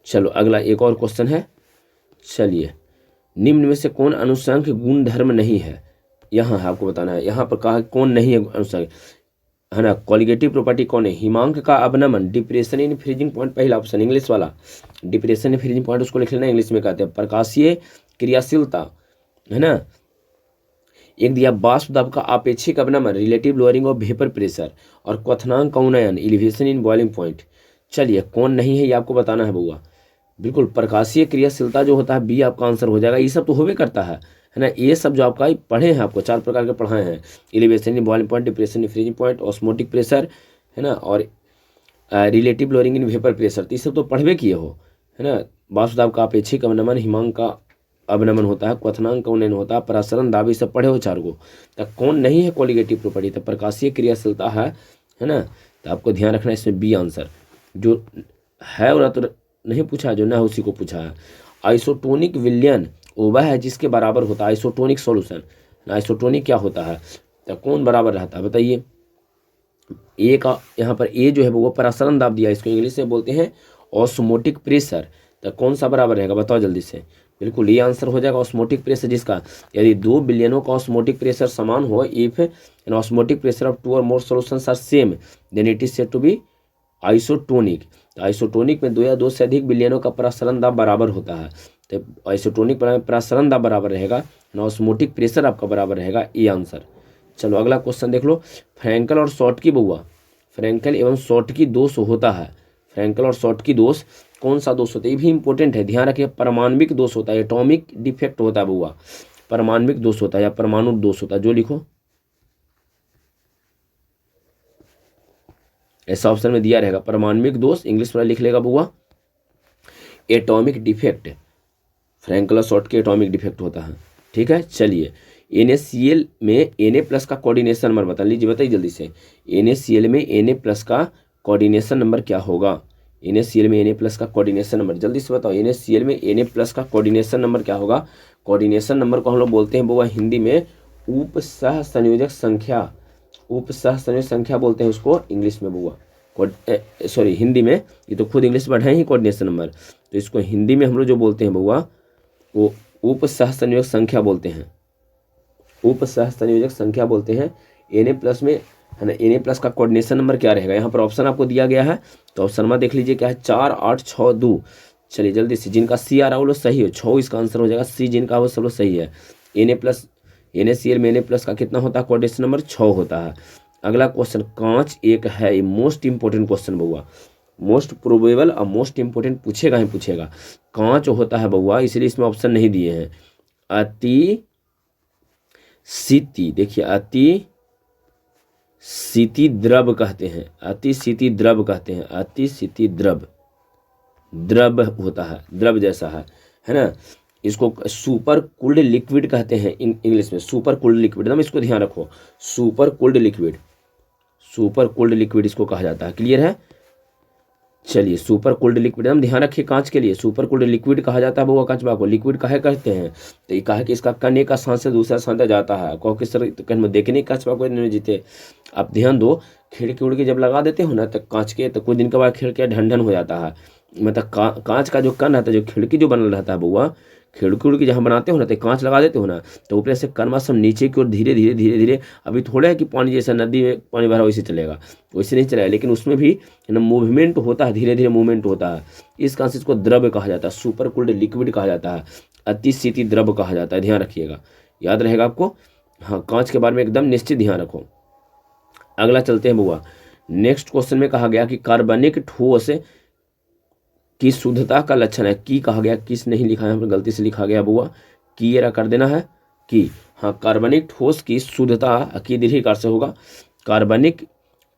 चलो अगला एक और क्वेश्चन है। चलिए निम्न में से कौन अनुसंख्य गुण धर्म नहीं है, यहाँ है आपको बताना है। यहाँ पर कहा कौन नहीं है अनुसंख्य, है ना। कोलिगेटिव प्रॉपर्टी कौन है, हिमांक का अवनमन, डिप्रेशन इन फ्रीजिंग पॉइंट, पहला ऑप्शन इंग्लिश वाला। डिप्रेशन इन फ्रीजिंग पॉइंट उसको लिख लेना, इंग्लिश में कहते हैं प्रकाशीय क्रियाशीलता, है ना। एक दिया वाष्प दाब का आपेक्षिक अवनमन, relative lowering of vapour pressure, और क्वथनांक का उन्नयन, एलिवेशन इन बॉइलिंग पॉइंट। चलिए कौन नहीं है ये आपको बताना है बुआ। बिल्कुल प्रकाशीय क्रियाशीलता जो होता है बी आपका आंसर हो जाएगा। ये सब तो होवे करता है ना। ये सब जो आपका पढ़े हैं, आपको 4 प्रकार के पढ़ाए हैं, elevation in boiling point, depression in freezing point, osmotic pressure, है ना, और relative lowering in vapour pressure. तो ये सब तो पढ़वे किए हो, है ना। वाष्प दाब का अपेक्षिक अवनमन, हिमांक का अवनमन होता है, क्वथनांक का उन्नयन होता है, प्रसारण दाब, ये सब पढ़े हो 4 को। तो कौन नहीं है कोलिगेटिव प्रॉपर्टी, तो प्रकाशीय क्रियाशीलता है ना। तो आपको ध्यान रखना है इसमें बी आंसर जो है, और तो नहीं पूछा, जो ना है उसी को पूछा है। आइसोटोनिक विलयन वह है जिसके बराबर होता है आइसोटोनिक सॉल्यूशन। आइसोटोनिक क्या होता है, तो कौन बराबर रहता है बताइए। ए का यहाँ पर ए जो है वो प्रसारण दाब दिया, इसको इंग्लिश में बोलते हैं ऑस्मोटिक प्रेशर। तो कौन सा बराबर रहेगा बताओ जल्दी से। बिल्कुल ये आंसर हो जाएगा ऑस्मोटिक प्रेशर, जिसका यदि 2 बिलियनों का ऑस्मोटिक प्रेशर समान हो, if an osmotic pressure of 2 और more solutions are same, then it is said to be isotonic. तो आइसोटोनिक में 2 या 2 से अधिक बिलियनों का प्रसारण दाब बराबर होता है। तो आइसोटोनिक प्रसारण दाब बराबर रहेगा, ऑस्मोटिक प्रेशर आपका बराबर रहेगा, ये आंसर। चलो अगला क्वेश्चन देख लो। फ्रैंकल और शॉर्टकी बुआ, फ्रैंकल एवं शॉर्टकी दोष होता है। फ्रैंकल और शॉर्टकी दोष कौन सा दोष होता है, ये भी इंपॉर्टेंट है, ध्यान रखिए। परमाणविक दोष होता है, एटॉमिक डिफेक्ट होता है बुआ, परमाणविक दोष होता है या परमाणु दोष होता है, जो लिखो ऐसा ऑप्शन में दिया रहेगा। परमाणविक दोष इंग्लिश वाला लिख लेगा बुआ, एटॉमिक डिफेक्ट, फ्रैंकल और शॉर्टकी एटॉमिक डिफेक्ट होता है, ठीक है। चलिए NaCl में Na+ का कोऑर्डिनेशन नंबर बता लीजिए, बताइए जल्दी से। NaCl में Na+ का कोऑर्डिनेशन नंबर क्या होगा, NaCl में Na+ का कोऑर्डिनेशन नंबर जल्दी से बताओ। NaCl में Na+ का कोऑर्डिनेशन नंबर क्या होगा। कोऑर्डिनेशन नंबर को हम लोग बोलते हैं बुआ हिंदी में उपसह संयोजक संख्या, उपसह संयोजक संख्या बोलते हैं उसको इंग्लिश में बुआ, सॉरी हिंदी में, ये तो खुद इंग्लिश बढ़ाए ही कोऑर्डिनेशन नंबर, तो इसको हिंदी में हम लोग जो बोलते हैं बुआ वो उपसह संयोजक संख्या बोलते हैं, उप सहसंयोजक संख्या बोलते हैं। Na+ में है ना, Na+ का कोऑर्डिनेशन नंबर क्या रहेगा? यहाँ पर ऑप्शन आपको दिया गया है, तो ऑप्शन में देख लीजिए क्या है, 4 8 6 2। चलिए जल्दी से, जिनका सी आ रहा है वो लोग सही हो, 6 इसका आंसर हो जाएगा। सी जिनका वो सब लोग सही है। NaCl में Na+ का कितना होता है? कोऑर्डिनेशन नंबर 6 होता है। अगला क्वेश्चन, कांच एक है, ये मोस्ट इंपोर्टेंट क्वेश्चन बउआ, मोस्ट प्रोबेबल और मोस्ट इंपोर्टेंट पूछेगा ही पूछेगा। कांच होता है बउआ, इसलिए इसमें ऑप्शन नहीं दिए हैं। अति शीति, देखिए अति शीति द्रव कहते हैं, अति शीति द्रव कहते हैं, अति शीति द्रव, द्रव होता है, द्रव जैसा है ना। इसको सुपर कूल्ड लिक्विड कहते हैं इंग्लिश में, सुपर कूल्ड लिक्विड, एकदम इसको ध्यान रखो, super cooled liquid, super cooled liquid इसको कहा जाता है। क्लियर है? चलिए सुपर कूल्ड लिक्विड हम ध्यान रखिए, कांच के लिए सुपर कूल्ड लिक्विड कहा जाता है वो कचबा को। लिक्विड काहे कहते हैं? तो ये कहा कि इसका कण एक स्थान से दूसरा स्थान तक जाता है। कहो कि सर तो कहीं देखने कचबा को नहीं जीते, आप ध्यान दो, खिड़की उड़ के जब लगा देते हो ना तो कांच के, तो कुछ दिन के बाद खिड़की ढंढन हो जाता है। मतलब कांच का जो कण रहता है, जो खिड़की जो बनल रहता है बउआ, खिड़की उड़की जहाँ बनाते हो ना तो कांच लगा देते हो ना, तो ऊपर से कण सब नीचे की ओर धीरे धीरे धीरे धीरे, अभी थोड़ा है कि पानी जैसा नदी में पानी भरा वैसे चलेगा, वैसे नहीं चलेगा, लेकिन उसमें भी ना मूवमेंट होता है, धीरे धीरे मूवमेंट होता है। इस कारण से इसको द्रव कहा जाता है, सुपर कूल्ड लिक्विड कहा जाता है, अति शीति द्रव कहा जाता है। ध्यान रखिएगा, याद रहेगा आपको। हाँ, कांच के बारे में एकदम निश्चित ध्यान रखो। अगला चलते हैं बुआ, नेक्स्ट क्वेश्चन में कहा गया कि कार्बनिक ठोस की शुद्धता का लक्षण है। की कहा गया, किस नहीं लिखा है, यहाँ पर गलती से लिखा गया बुआ, की एरा कर देना है की। हाँ, कार्बनिक ठोस की शुद्धता की दीर्घिकार से होगा। कार्बनिक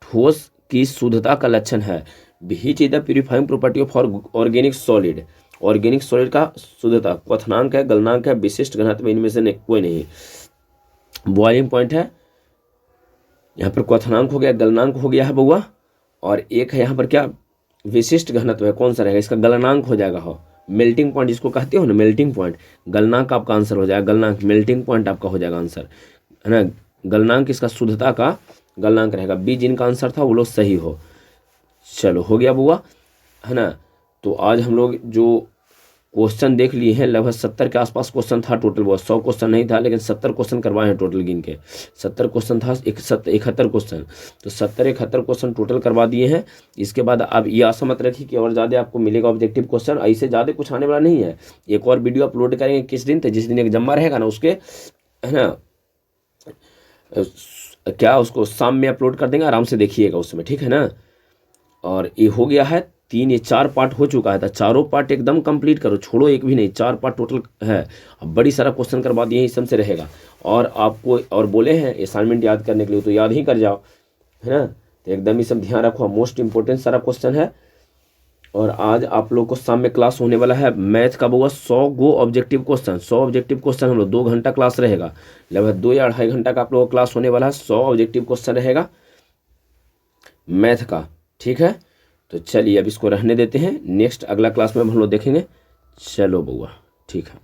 ठोस की शुद्धता का लक्षण है, which is the purifying property of organic solid. Organic solid का शुद्धता क्वथनांक है, गलनांक है, विशिष्ट घनत्व, इनमें से कोई नहीं। बॉइलिंग पॉइंट है, यहाँ पर क्वथनांक हो गया, गलनांक हो गया है बउआ, और एक है यहाँ पर क्या, विशिष्ट घनत्व है। कौन सा रहेगा? इसका गलनांक हो जाएगा। हो, मेल्टिंग पॉइंट जिसको कहते हो ना, मेल्टिंग पॉइंट, गलनांक आपका आंसर हो जाएगा। गलनांक, मेल्टिंग पॉइंट आपका हो जाएगा आंसर, है ना। गलनांक इसका शुद्धता का गलनांक रहेगा। बी जिनका आंसर था वो लोग सही हो। चलो हो गया बुआ, है ना। तो आज हम लोग जो क्वेश्चन देख लिए हैं, लगभग 70 के आसपास क्वेश्चन था टोटल। बहुत 100 क्वेश्चन नहीं था, लेकिन 70 क्वेश्चन करवाए हैं टोटल गिन के। 70 क्वेश्चन था, 71 क्वेश्चन, तो 70-71 क्वेश्चन टोटल करवा दिए हैं। इसके बाद अब ये आशा मत रखिए कि और ज़्यादा आपको मिलेगा ऑब्जेक्टिव क्वेश्चन, ऐसे ज़्यादा कुछ आने वाला नहीं है। एक और वीडियो अपलोड करेंगे किस दिन, तो जिस दिन एक जम्मा रहेगा ना उसके, है ना, क्या उसको शाम में अपलोड कर देंगे, आराम से देखिएगा उसमें, ठीक है ना। और ये हो गया है 3, ये 4 पार्ट हो चुका है, तो चारों पार्ट एकदम कंप्लीट करो, छोड़ो एक भी नहीं, 4 पार्ट टोटल है। अब बड़ी सारा क्वेश्चन करवा दिए, इस से रहेगा। और आपको और बोले हैं असाइनमेंट याद करने के लिए, तो याद ही कर जाओ, है ना। तो एकदम ही सब ध्यान रखो, मोस्ट इंपॉर्टेंट सारा क्वेश्चन है। और आज आप लोग को शाम में क्लास होने वाला है मैथ का बउआ, 100 गो ऑब्जेक्टिव क्वेश्चन, 100 ऑब्जेक्टिव क्वेश्चन। हम लोग 2 घंटा क्लास रहेगा, लगभग 2 या 2.5 घंटा का आप लोगों का क्लास होने वाला है। 100 ऑब्जेक्टिव क्वेश्चन रहेगा मैथ का, ठीक है। तो चलिए अब इसको रहने देते हैं, नेक्स्ट अगला क्लास में हम लोग देखेंगे। चलो बउआ, ठीक है।